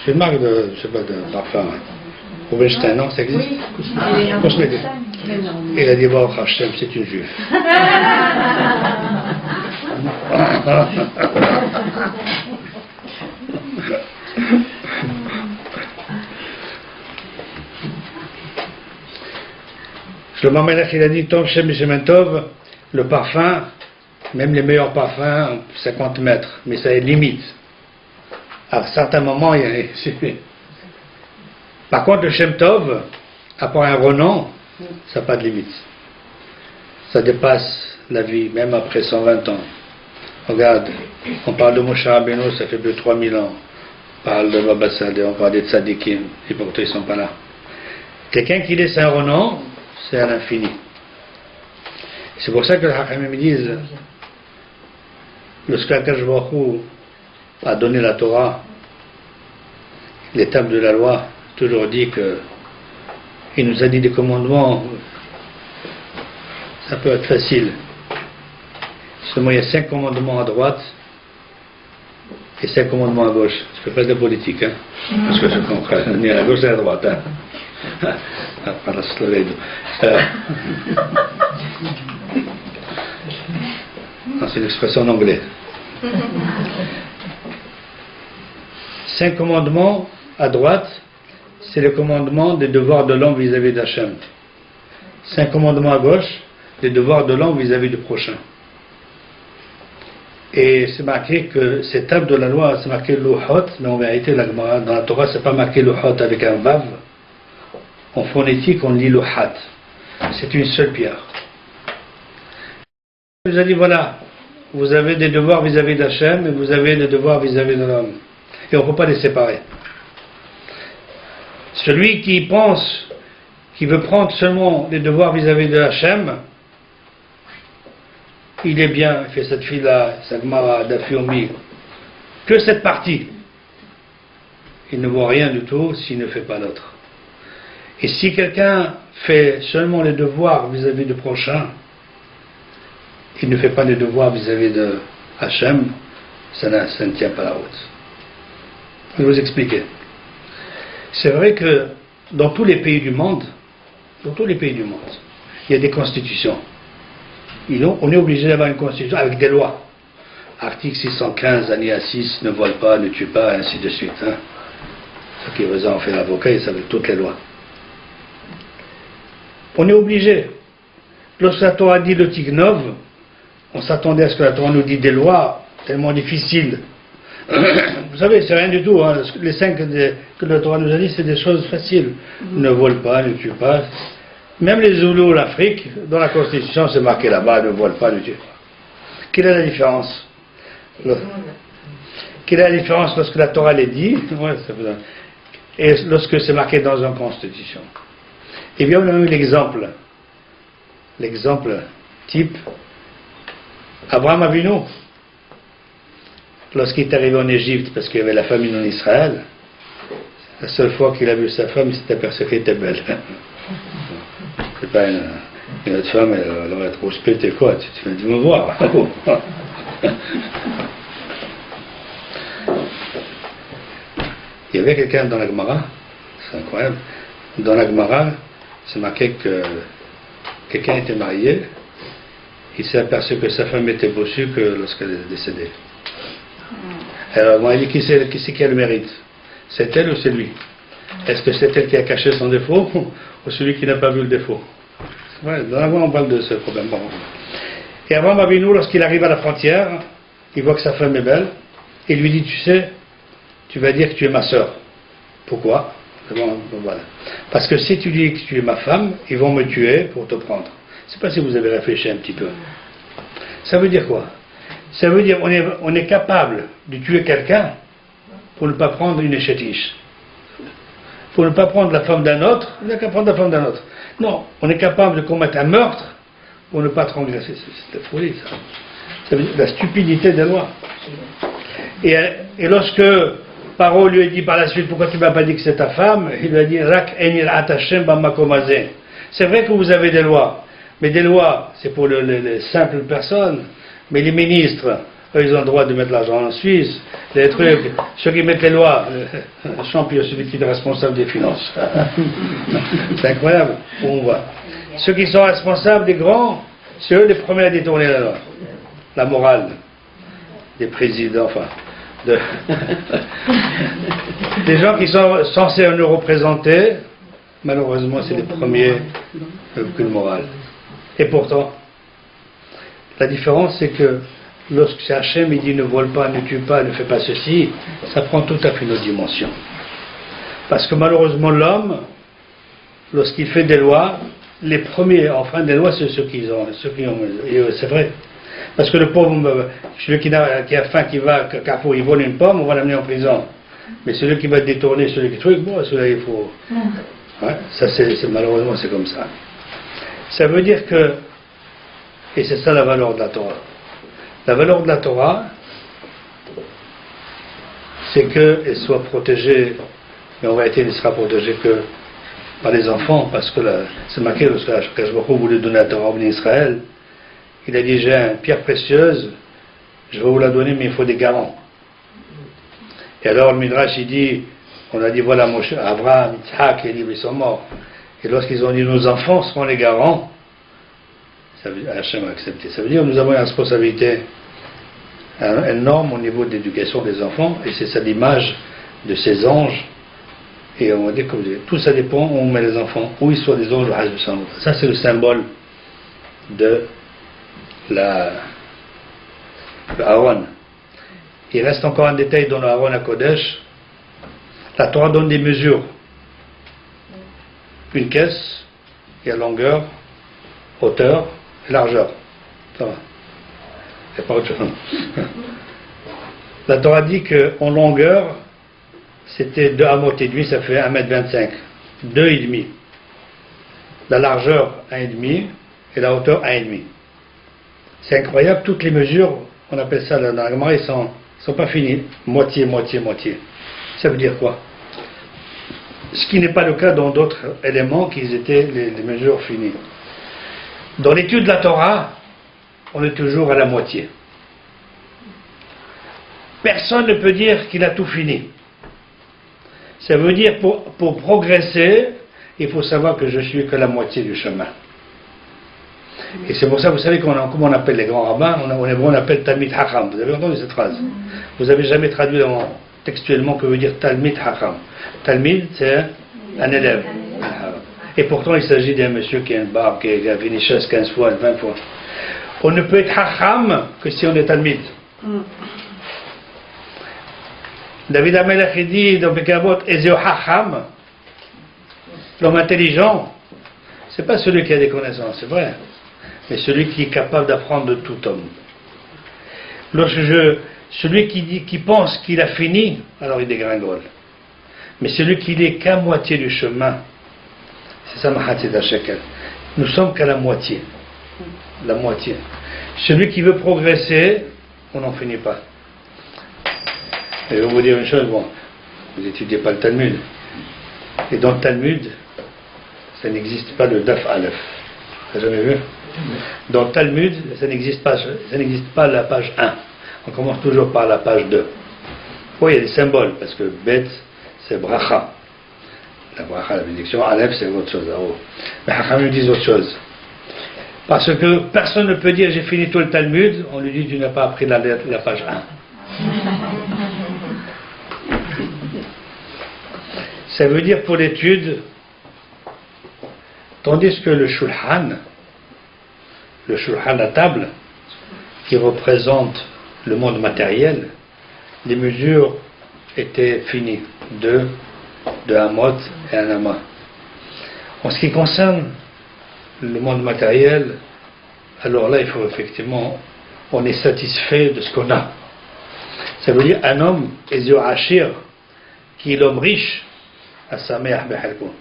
C'est une marque de, je sais pas, de parfum. Wilstein, non, ça existe? Oui, Cosmétique. Il a dit, bon, Hachem, c'est une juive. Shlomo Melech, il a dit, Tov Shem Shemen Tov, le parfum, même les meilleurs parfums, 50 mètres, mais ça a une limite. À certains moments, il y a... Par contre, le Shem Tov, à part un renom, ça n'a pas de limite. Ça dépasse la vie, même après 120 ans. Regarde, on parle de Moshe Rabbeinu, ça fait plus de 3000 ans. On parle de Baba Sadeh, on parle des Tzadikim, et pourtant ils ne sont pas là. Quelqu'un qui laisse un renom, c'est à l'infini. C'est pour ça que les Hachamim disent, lorsque Akadosh Baruch Hu a donné la Torah, l'étape de la loi, toujours dit que il nous a dit des commandements, ça peut être facile. Seulement il y a 5 commandements à droite et 5 commandements à gauche. Je ne fais pas de politique, hein, parce que je comprends ni à la gauche ni à la droite. Hein. C'est l'expression en anglais. 5 commandements à droite, c'est le commandement des devoirs de l'homme vis-à-vis d'Hachem. 5 commandements à gauche, les devoirs de l'homme vis-à-vis du prochain. Et c'est marqué que cette table de la loi, c'est marqué Louhot, mais en vérité, dans la Torah, c'est pas marqué Louhot avec un vav. En phonétique, on lit Louhat. C'est une seule pierre. Il nous a dit, voilà, vous avez des devoirs vis-à-vis d'Hachem et vous avez des devoirs vis-à-vis de l'homme. Et on ne peut pas les séparer. Celui qui pense qu'il veut prendre seulement les devoirs vis-à-vis de Hachem, il est bien, il fait cette fille-là, sa Gemara, Dafiomi, que cette partie. Il ne voit rien du tout s'il ne fait pas l'autre. Et si quelqu'un fait seulement les devoirs vis-à-vis du prochain, il ne fait pas les devoirs vis-à-vis de Hachem, ça ne tient pas la route. Je vais vous expliquer. C'est vrai que dans tous les pays du monde, il y a des constitutions. On est obligé d'avoir une constitution avec des lois. Article 615, alinéa 6, ne vole pas, ne tue pas, ainsi de suite. Hein. Ceux qui veulent en faire l'avocat, ils savent toutes les lois. On est obligé. Lorsque la Torah dit le Tignov, on s'attendait à ce que la Torah nous dise des lois tellement difficiles. Vous savez, c'est rien du tout. Hein. Les 5 que la Torah nous a dit, c'est des choses faciles. Ne vole pas, ne tue pas. Même les Zoulous, l'Afrique, dans la Constitution, c'est marqué là-bas, ne vole pas, ne tue pas. Quelle est la différence? Quelle est la différence lorsque la Torah les dit et lorsque c'est marqué dans une Constitution? Eh bien, on a eu l'exemple type, Abraham Avinu, lorsqu'il est arrivé en Égypte, parce qu'il y avait la famine en Israël, la seule fois qu'il a vu sa femme, il s'est aperçu qu'elle était belle. C'est pas une autre femme, elle aurait trop spété, quoi, tu viens de me voir. Il y avait quelqu'un dans la Gemara, c'est incroyable, dans la Gemara, c'est marqué que quelqu'un était marié, il s'est aperçu que sa femme était bossue que lorsqu'elle est décédée. Alors, moi, il dit qui c'est qui a le mérite? C'est elle ou c'est lui? Est-ce que c'est elle qui a caché son défaut ou celui qui n'a pas vu le défaut? Ouais, dans la voie, on parle de ce problème. Bon. Et Abraham Avinu, lorsqu'il arrive à la frontière, il voit que sa femme est belle, et il lui dit, tu sais, tu vas dire que tu es ma sœur. Pourquoi? Bon, voilà. Parce que si tu dis que tu es ma femme, ils vont me tuer pour te prendre. Je ne sais pas si vous avez réfléchi un petit peu. Ça veut dire quoi? Ça veut dire on est capable de tuer quelqu'un pour ne pas prendre une échétiche. Pour ne pas prendre la femme d'un autre, on n'a qu'à prendre la femme d'un autre. Non, on est capable de commettre un meurtre pour ne pas transgresser. C'est la folie, ça. Ça veut dire la stupidité des lois. Et lorsque Paro lui a dit par la suite, pourquoi tu ne m'as pas dit que c'est ta femme, il lui a dit, Rak enir atachem bamakomazé. C'est vrai que vous avez des lois, mais des lois, c'est pour les simples personnes, mais les ministres, eux, ils ont le droit de mettre l'argent en Suisse, les trucs, ceux qui mettent les lois, le champion, celui qui est responsable des finances. C'est incroyable, où on voit. Ceux qui sont responsables des grands, c'est eux les premiers à détourner la loi, la morale des présidents, enfin, des gens qui sont censés nous représenter, malheureusement, c'est les premiers aucune morale. Et pourtant, la différence, c'est que lorsque c'est Hachem, il dit ne vole pas, ne tue pas, ne fais pas ceci, ça prend tout à fait une autre dimension. Parce que malheureusement, l'homme, lorsqu'il fait des lois, les premiers enfreindre des lois, c'est ceux qui ont. C'est vrai. Parce que le pauvre, celui qui a faim, qui va à Carrefour, il vole une pomme, on va l'amener en prison. Mais celui qui va détourner, celui qui truc, bon, celui-là, il faut. Ouais, ça, malheureusement, c'est comme ça. Ça veut dire que, et c'est ça la valeur de la Torah. La valeur de la Torah, c'est qu'elle soit protégée, mais en réalité, elle ne sera protégée que par les enfants, parce que c'est marqué, lorsque Akash Baruch Hu voulait donner la Torah en Israël, il a dit, j'ai une pierre précieuse, je vais vous la donner, mais il faut des garants. Et alors le Midrash, il dit, on a dit, voilà, Moshe, Abraham, Yitzhak, et ils sont morts. Et lorsqu'ils ont dit, nos enfants seront les garants, ça veut dire, Hachem a accepté. Ça veut dire, nous avons une responsabilité énorme au niveau de l'éducation des enfants, et c'est ça l'image de ces anges. Et on va dire, comme tout ça dépend où on met les enfants, où ils sont des anges. Ça, c'est le symbole de Aaron. Il reste encore un détail dans le Aaron à Kodesh. La Torah donne des mesures. Une caisse, il y a longueur, hauteur et largeur. Ça va. Il n'y a pas autre chose. La Torah dit qu'en longueur, c'était 2 amot et demi, ça fait 1,25 m. 2,5. La largeur, 1,5. Et la hauteur, 1,5. C'est incroyable, toutes les mesures, on appelle ça dans la Gemara, ils sont pas finis. Moitié, moitié, moitié. Ça veut dire quoi? Ce qui n'est pas le cas dans d'autres éléments qui étaient les mesures finies. Dans l'étude de la Torah, on est toujours à la moitié. Personne ne peut dire qu'il a tout fini. Ça veut dire pour progresser, il faut savoir que je suis que la moitié du chemin. Et c'est pour ça, vous savez comment on appelle les grands rabbins, on appelle Talmid Hacham. Vous avez entendu cette phrase? Vous n'avez jamais traduit textuellement que veut dire Talmid Hacham. Talmid, c'est un élève. Et pourtant, il s'agit d'un monsieur qui a une barbe, qui a fait une chaise 15 fois, 20 fois. On ne peut être Hacham que si on est Talmid. David Amelech dit dans Bekavot, Ezeo Hacham, l'homme intelligent, c'est pas celui qui a des connaissances, c'est vrai, mais celui qui est capable d'apprendre de tout homme. Celui qui pense qu'il a fini, alors il dégringole. Mais celui qui n'est qu'à moitié du chemin, c'est ça Mahatzid Shekel. Nous sommes qu'à la moitié. La moitié. Celui qui veut progresser, on n'en finit pas. Et je vais vous dire une chose, bon, vous n'étudiez pas le Talmud. Et dans le Talmud, ça n'existe pas le Daf Aleph. Vous n'avez jamais vu? Dans le Talmud, ça n'existe pas la page 1. On commence toujours par la page 2. Oui, il y a des symboles, parce que Bet, c'est Bracha. La Bracha, la bénédiction, Aleph, c'est autre chose. Mais Hacham nous dit autre chose. Parce que personne ne peut dire j'ai fini tout le Talmud, on lui dit tu n'as pas appris la page 1. Ça veut dire pour l'étude, tandis que le Shulchan à table, qui représente le monde matériel, les mesures étaient finies, 2 amot et 1 ama. En ce qui concerne le monde matériel, alors là il faut effectivement on est satisfait de ce qu'on a. Ça veut dire un homme, Ezio Achir, qui est l'homme riche, As-Sameah Behalko.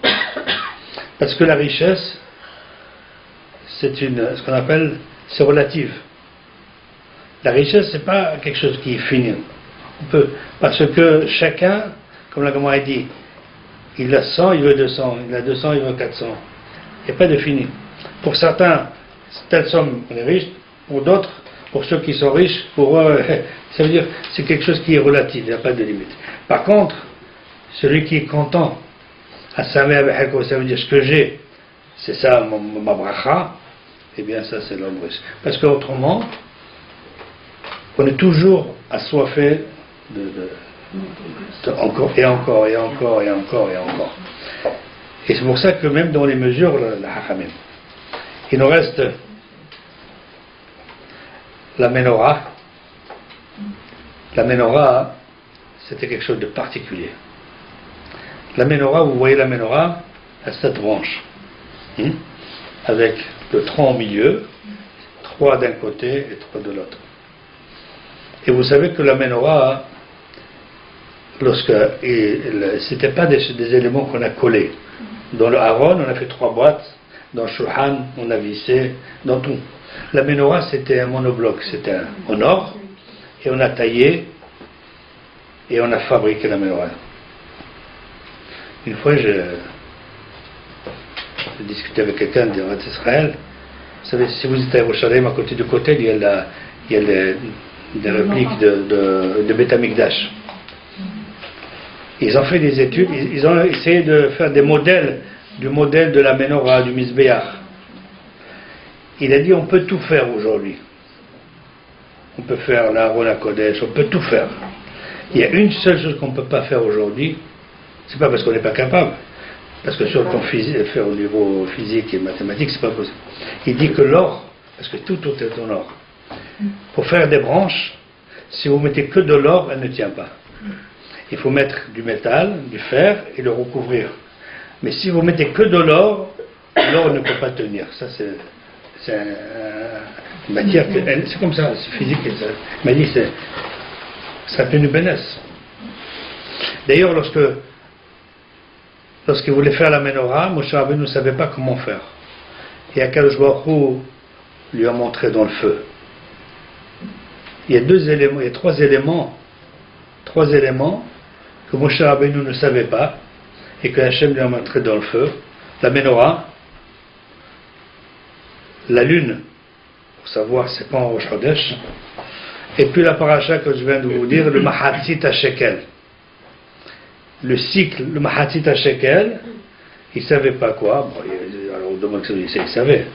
Parce que la richesse, c'est ce qu'on appelle, c'est relative. La richesse, c'est pas quelque chose qui est fini. Parce que chacun, comme la Gemara a dit, il a 100, il veut 200, il a 200, il veut 400. Il n'y a pas de fini. Pour certains, telle somme, on est riche. Pour d'autres, pour ceux qui sont riches, pour eux, ça veut dire c'est quelque chose qui est relatif, il n'y a pas de limite. Par contre, celui qui est content, ça veut dire ce que j'ai, c'est ça ma bracha, eh bien ça c'est l'homme riche. Parce qu'autrement, on est toujours assoiffé de encore et encore et encore et encore et encore. Et c'est pour ça que même dans les mesures, la hachamim, il nous reste la menorah. La menorah, c'était quelque chose de particulier. La menorah, vous voyez la menorah, à 7 branches, avec le tronc au milieu, 3 d'un côté et 3 de l'autre. Et vous savez que la menorah, c'était pas des éléments qu'on a collés. Dans le haron, on a fait 3 boîtes. Dans le shulchan, on a vissé. Dans tout. La menorah, c'était un monobloc. C'était en or. Et on a taillé. Et on a fabriqué la menorah. Une fois, j'ai discuté avec quelqu'un d'Israël. Vous savez, si vous êtes à Yerushalayim, à côté du côté, il y a des répliques de Beth Amikdash. Ils ont fait des études, ils ont essayé de faire des modèles, du modèle de la menorah, du Mizbeach. Il a dit on peut tout faire aujourd'hui. On peut faire l'Aaron à Kodesh, on peut tout faire. Il y a une seule chose qu'on ne peut pas faire aujourd'hui, c'est pas parce qu'on n'est pas capable, parce que sur le plan physique, faire au niveau physique et mathématique, c'est pas possible. Il dit que l'or, parce que tout est en or. Pour faire des branches, si vous mettez que de l'or, elle ne tient pas. Il faut mettre du métal, du fer et le recouvrir. Mais si vous mettez que de l'or, l'or ne peut pas tenir. Ça, c'est une matière, c'est comme ça, c'est physique. Il m'a dit, ça fait une bénesse. D'ailleurs, lorsqu'il voulait faire la menorah, Moshe Rabbeinu ne savait pas comment faire. Et Akadosh Baruch Hu lui a montré dans le feu. Il y a 3 éléments que Moshe Rabbeinu ne savait pas et que Hachem lui a montré dans le feu. La menorah, la lune, pour savoir c'est quand Rosh Chodesh, et puis la paracha que je viens de vous dire, le Mahatzit HaShekel. Le cycle, le Mahatzit HaShekel, il ne savait pas quoi. Bon, alors on demande que il savait.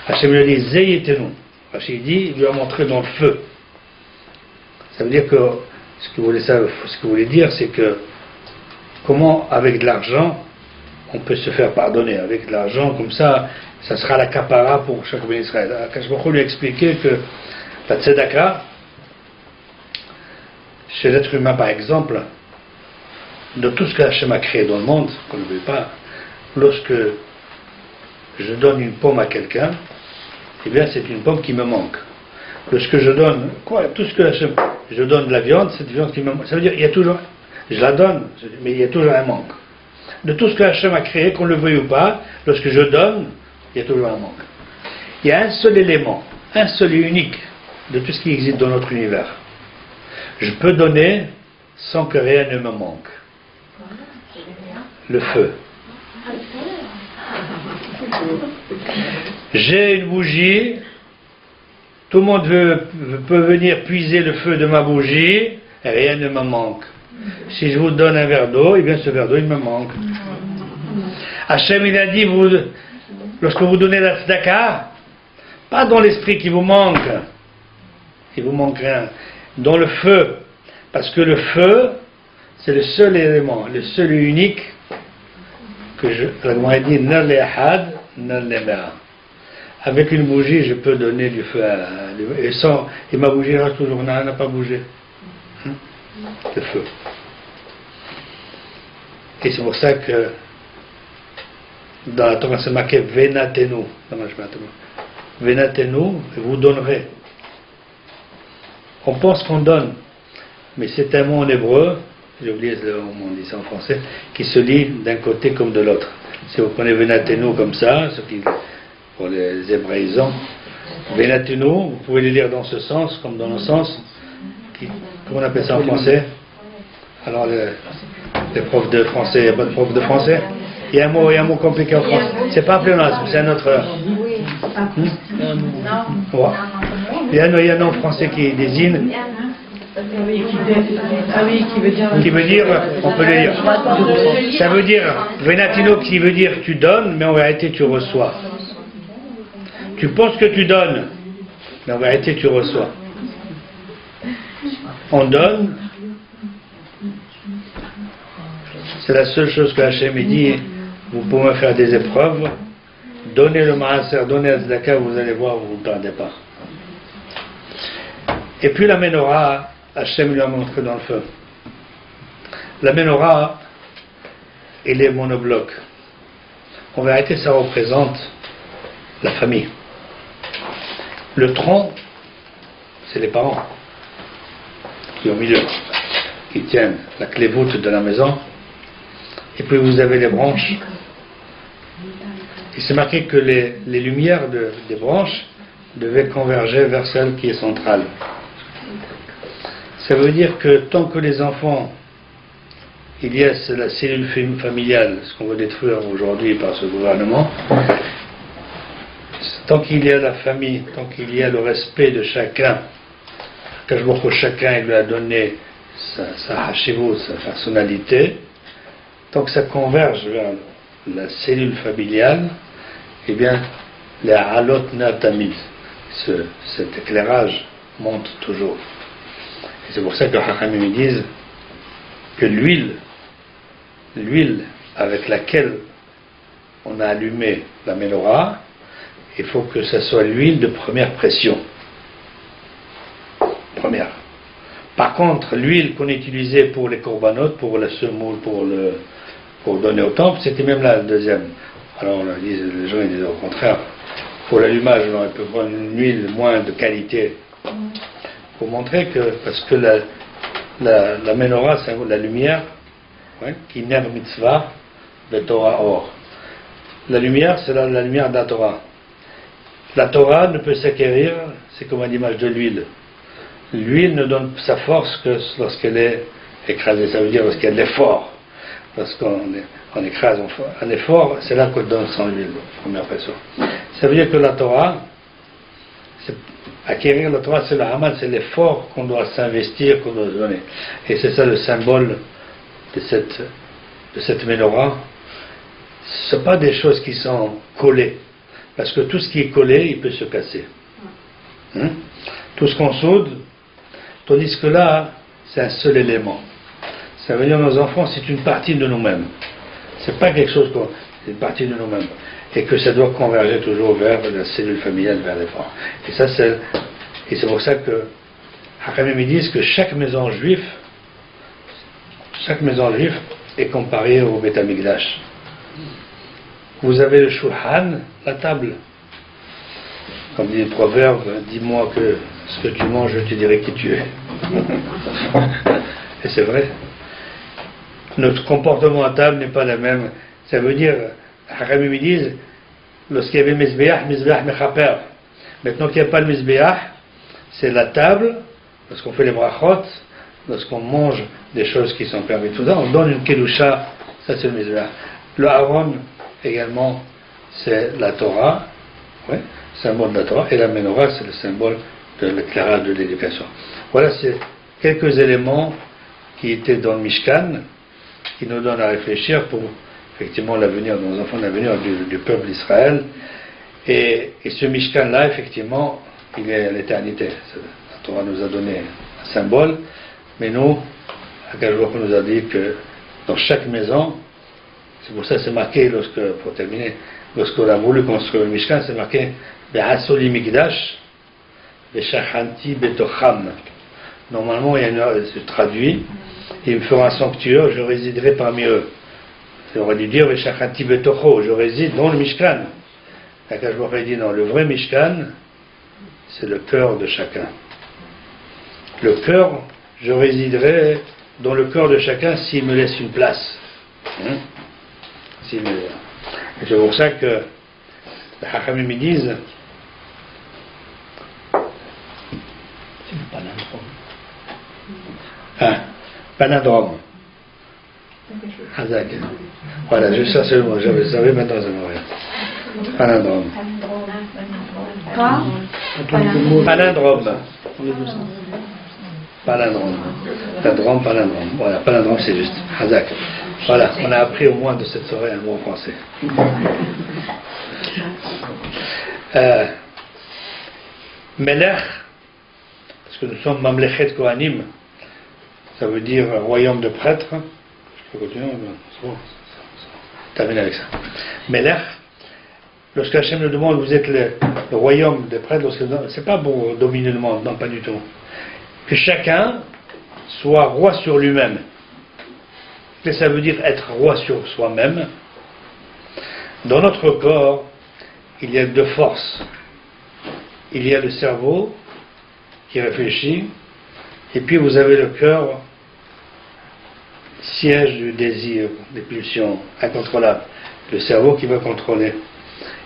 Hachem lui a dit Zeyetenu. Hachem dit, il lui a montré dans le feu. Ça veut dire que ce que vous voulez dire, c'est que comment, avec de l'argent, on peut se faire pardonner. Avec de l'argent, comme ça sera la kapara pour chaque béni Israël. Akash Baruch Hu lui a expliqué que la tzedaka, chez l'être humain par exemple, de tout ce que Hachem a créé dans le monde, qu'on ne veut pas, lorsque je donne une pomme à quelqu'un, eh bien c'est une pomme qui me manque. Lorsque je donne, tout ce que Hachem, je donne de la viande, cette viande qui me manque. Ça veut dire, il y a toujours, je la donne, mais il y a toujours un manque. De tout ce que Hachem a créé, qu'on le veuille ou pas, lorsque je donne, il y a toujours un manque. Il y a un seul élément, un seul et unique de tout ce qui existe dans notre univers. Je peux donner sans que rien ne me manque. Le feu. J'ai une bougie, tout le monde peut venir puiser le feu de ma bougie, et rien ne me manque. Si je vous donne un verre d'eau, eh bien ce verre d'eau il me manque. Hachem il a dit, lorsque vous donnez la tzedaka, pas dans l'esprit qui vous manque, il vous manque rien, dans le feu, parce que le feu c'est le seul élément, le seul et unique que la Gemara dit nar le ahad, nar le mea. Avec une bougie, je peux donner du feu et ma bougie reste toujours, n'a pas bougé. Le feu. Et c'est pour ça que dans la Torah c'est marqué Venatenu. Venatenu, vous donnerez. On pense qu'on donne, mais c'est un mot en hébreu, j'ai oublié comment on dit ça en français, qui se lit d'un côté comme de l'autre. Si vous prenez Venatenu comme ça, pour les hébraïsants, Venatenu, vous pouvez le lire dans ce sens, comme dans le sens, comment on appelle ça en français? Alors les profs de français, il n'y a pas de prof de français? Il y a un mot compliqué en français. C'est pas un pléonasme, c'est un autre. Ouais. Il y a un nom français qui désigne. Qui veut dire, on peut le dire. Ça veut dire, Venatino qui veut dire tu donnes, mais en vérité tu reçois. Tu penses que tu donnes, mais en vérité tu reçois. On donne. C'est la seule chose que Hachem dit. Vous pouvez me faire des épreuves. Donnez le maaser, donnez la tzedaka, vous allez voir, vous ne perdez pas. Et puis la menorah, Hachem lui a montré dans le feu. La menorah, elle est monobloc. En vérité, ça représente la famille. Le tronc, c'est les parents qui au milieu, qui tiennent la clé voûte de la maison. Et puis vous avez les branches. Et c'est marqué que les lumières des branches devaient converger vers celle qui est centrale. Ça veut dire que tant que les enfants, il y a la cellule familiale, ce qu'on veut détruire aujourd'hui par ce gouvernement, tant qu'il y a la famille, tant qu'il y a le respect de chacun, que chacun lui a donné sa hashivut, sa personnalité, tant que ça converge vers la cellule familiale, eh bien, les halot natamid, cet éclairage monte toujours. Et c'est pour ça que Hachamim disent que l'huile avec laquelle on a allumé la menorah, il faut que ce soit l'huile de première pression. Première. Par contre, l'huile qu'on utilisait pour les corbanotes, pour la semoule, pour donner au temple, c'était même la deuxième. Alors les gens ils disent au contraire, pour l'allumage, on peut prendre une huile moins de qualité. Pour montrer que, parce que la menorah, c'est la lumière, qui ner mitzvah, le Torah or. La lumière, c'est la lumière de la Torah. La Torah ne peut s'acquérir, c'est comme à l'image de l'huile. L'huile ne donne sa force que lorsqu'elle est écrasée, ça veut dire lorsqu'il y a de l'effort. Lorsqu'on écrase un effort, c'est là qu'on donne son huile, première personne. Ça veut dire que la Torah, acquérir la Torah, c'est le hamal, c'est l'effort qu'on doit s'investir, qu'on doit se donner. Et c'est ça le symbole de cette menorah. Ce ne sont pas des choses qui sont collées, parce que tout ce qui est collé, il peut se casser. Tout ce qu'on soude, tandis que là, c'est un seul élément. Ça veut dire nos enfants, c'est une partie de nous-mêmes. C'est pas quelque chose c'est une partie de nous-mêmes. Et que ça doit converger toujours vers la cellule familiale, vers l'effort. Et ça, c'est pour ça que Hachamim disent que chaque maison juive est comparée au Beth Amikdash. Vous avez le shulchan, la table. Comme dit le proverbe, dis-moi que ce que tu manges, je te dirai qui tu es. Et c'est vrai. Notre comportement à table n'est pas le même. Ça veut dire, Hachamim disent, lorsqu'il y avait Mizbeach Mechaper. Maintenant qu'il n'y a pas le Mizbeach, c'est la table, lorsqu'on fait les brachot, lorsqu'on mange des choses qui sont permises, tout ça, on donne une kedusha, ça c'est le Mizbeach. Le Aaron, également, c'est la Torah, symbole de la Torah, et la menorah, c'est le symbole de l'éclairage de l'éducation. Voilà, c'est quelques éléments qui étaient dans le Mishkan, qui nous donnent à réfléchir pour effectivement l'avenir de nos enfants, l'avenir du peuple d'Israël. Et ce Mishkan-là, effectivement, il est à l'éternité. La Torah nous a donné un symbole, mais nous, Akadosh Baruch Hu nous a dit que dans chaque maison, c'est pour ça que c'est marqué, pour terminer, lorsqu'on a voulu construire le Mishkan, c'est marqué Be'asoli Mikdash, Be'shachanti Betocham. Normalement, c'est traduit, il me fera un sanctuaire, je résiderai parmi eux. On aurait dû dire Be'shachanti Betocho, je réside dans le Mishkan. Akadosh Baruch Hu dit non, le vrai Mishkan, c'est le cœur de chacun. le cœur, je résiderai dans le cœur de chacun s'il me laisse une place. Et c'est pour ça que les Hachamim me disent palindrome. Hazak. Voilà, je cherche le mot, je savais maintenant ça me revient. Palindrome. Quoi? Palindrome. Palindrome. Palindrome. Voilà, palindrome c'est juste. Hazak. Voilà, on a appris au moins de cette soirée un mot français. Melech, parce que nous sommes Mamlechet Kohanim, ça veut dire royaume de prêtres. Je peux continuer? C'est bon. Termine avec ça. Melech, lorsque Hachem nous demande, vous êtes le royaume des prêtres, c'est pas pour dominer le monde, non, pas du tout. Que chacun soit roi sur lui-même. Et ça veut dire être roi sur soi-même. Dans notre corps, il y a deux forces. Il y a le cerveau qui réfléchit, et puis vous avez le cœur, siège du désir, des pulsions incontrôlables. Le cerveau qui va contrôler.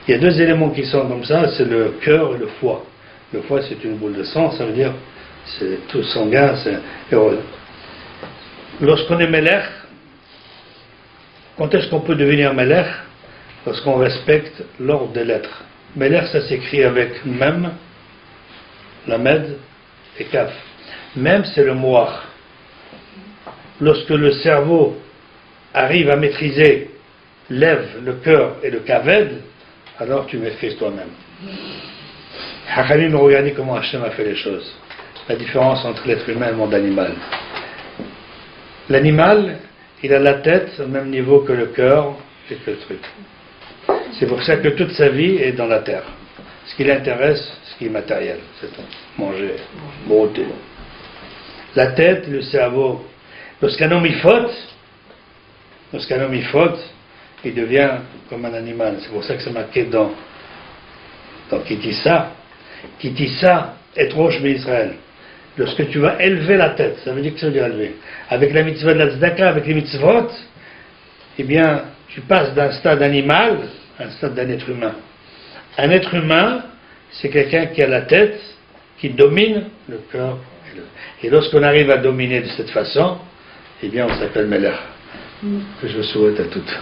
Il y a deux éléments qui sont comme ça, c'est le cœur et le foie. Le foie, c'est une boule de sang, ça veut dire c'est tout sanguin, c'est heureux. Lorsqu'on est Melech, quand est-ce qu'on peut devenir Melech? Lorsqu'on respecte l'ordre des lettres. Melech, ça s'écrit avec Mem, Lamed et Kaf. Mem, c'est le moire. Lorsque le cerveau arrive à maîtriser lève, le cœur et le kaved, alors tu maîtrises toi-même. Hachamim, regardez comment Hachem a fait les choses. La différence entre l'être humain et le monde animal. L'animal, il a la tête au même niveau que le cœur et que le truc. C'est pour ça que toute sa vie est dans la terre. Ce qui l'intéresse, ce qui est matériel, c'est tout. Manger, brouter. La tête, le cerveau. Lorsqu'un homme il faute, il devient comme un animal. C'est pour ça que c'est marqué dans Kitissa. Kitissa est roche Israël. Lorsque tu vas élever la tête, ça veut dire que ça veut dire élever. Avec la mitzvah de la tzedaka, avec les mitzvot, eh bien, tu passes d'un stade animal à un stade d'un être humain. Un être humain, c'est quelqu'un qui a la tête, qui domine le cœur. Et lorsqu'on arrive à dominer de cette façon, eh bien, on s'appelle Melech. Que je souhaite à toutes.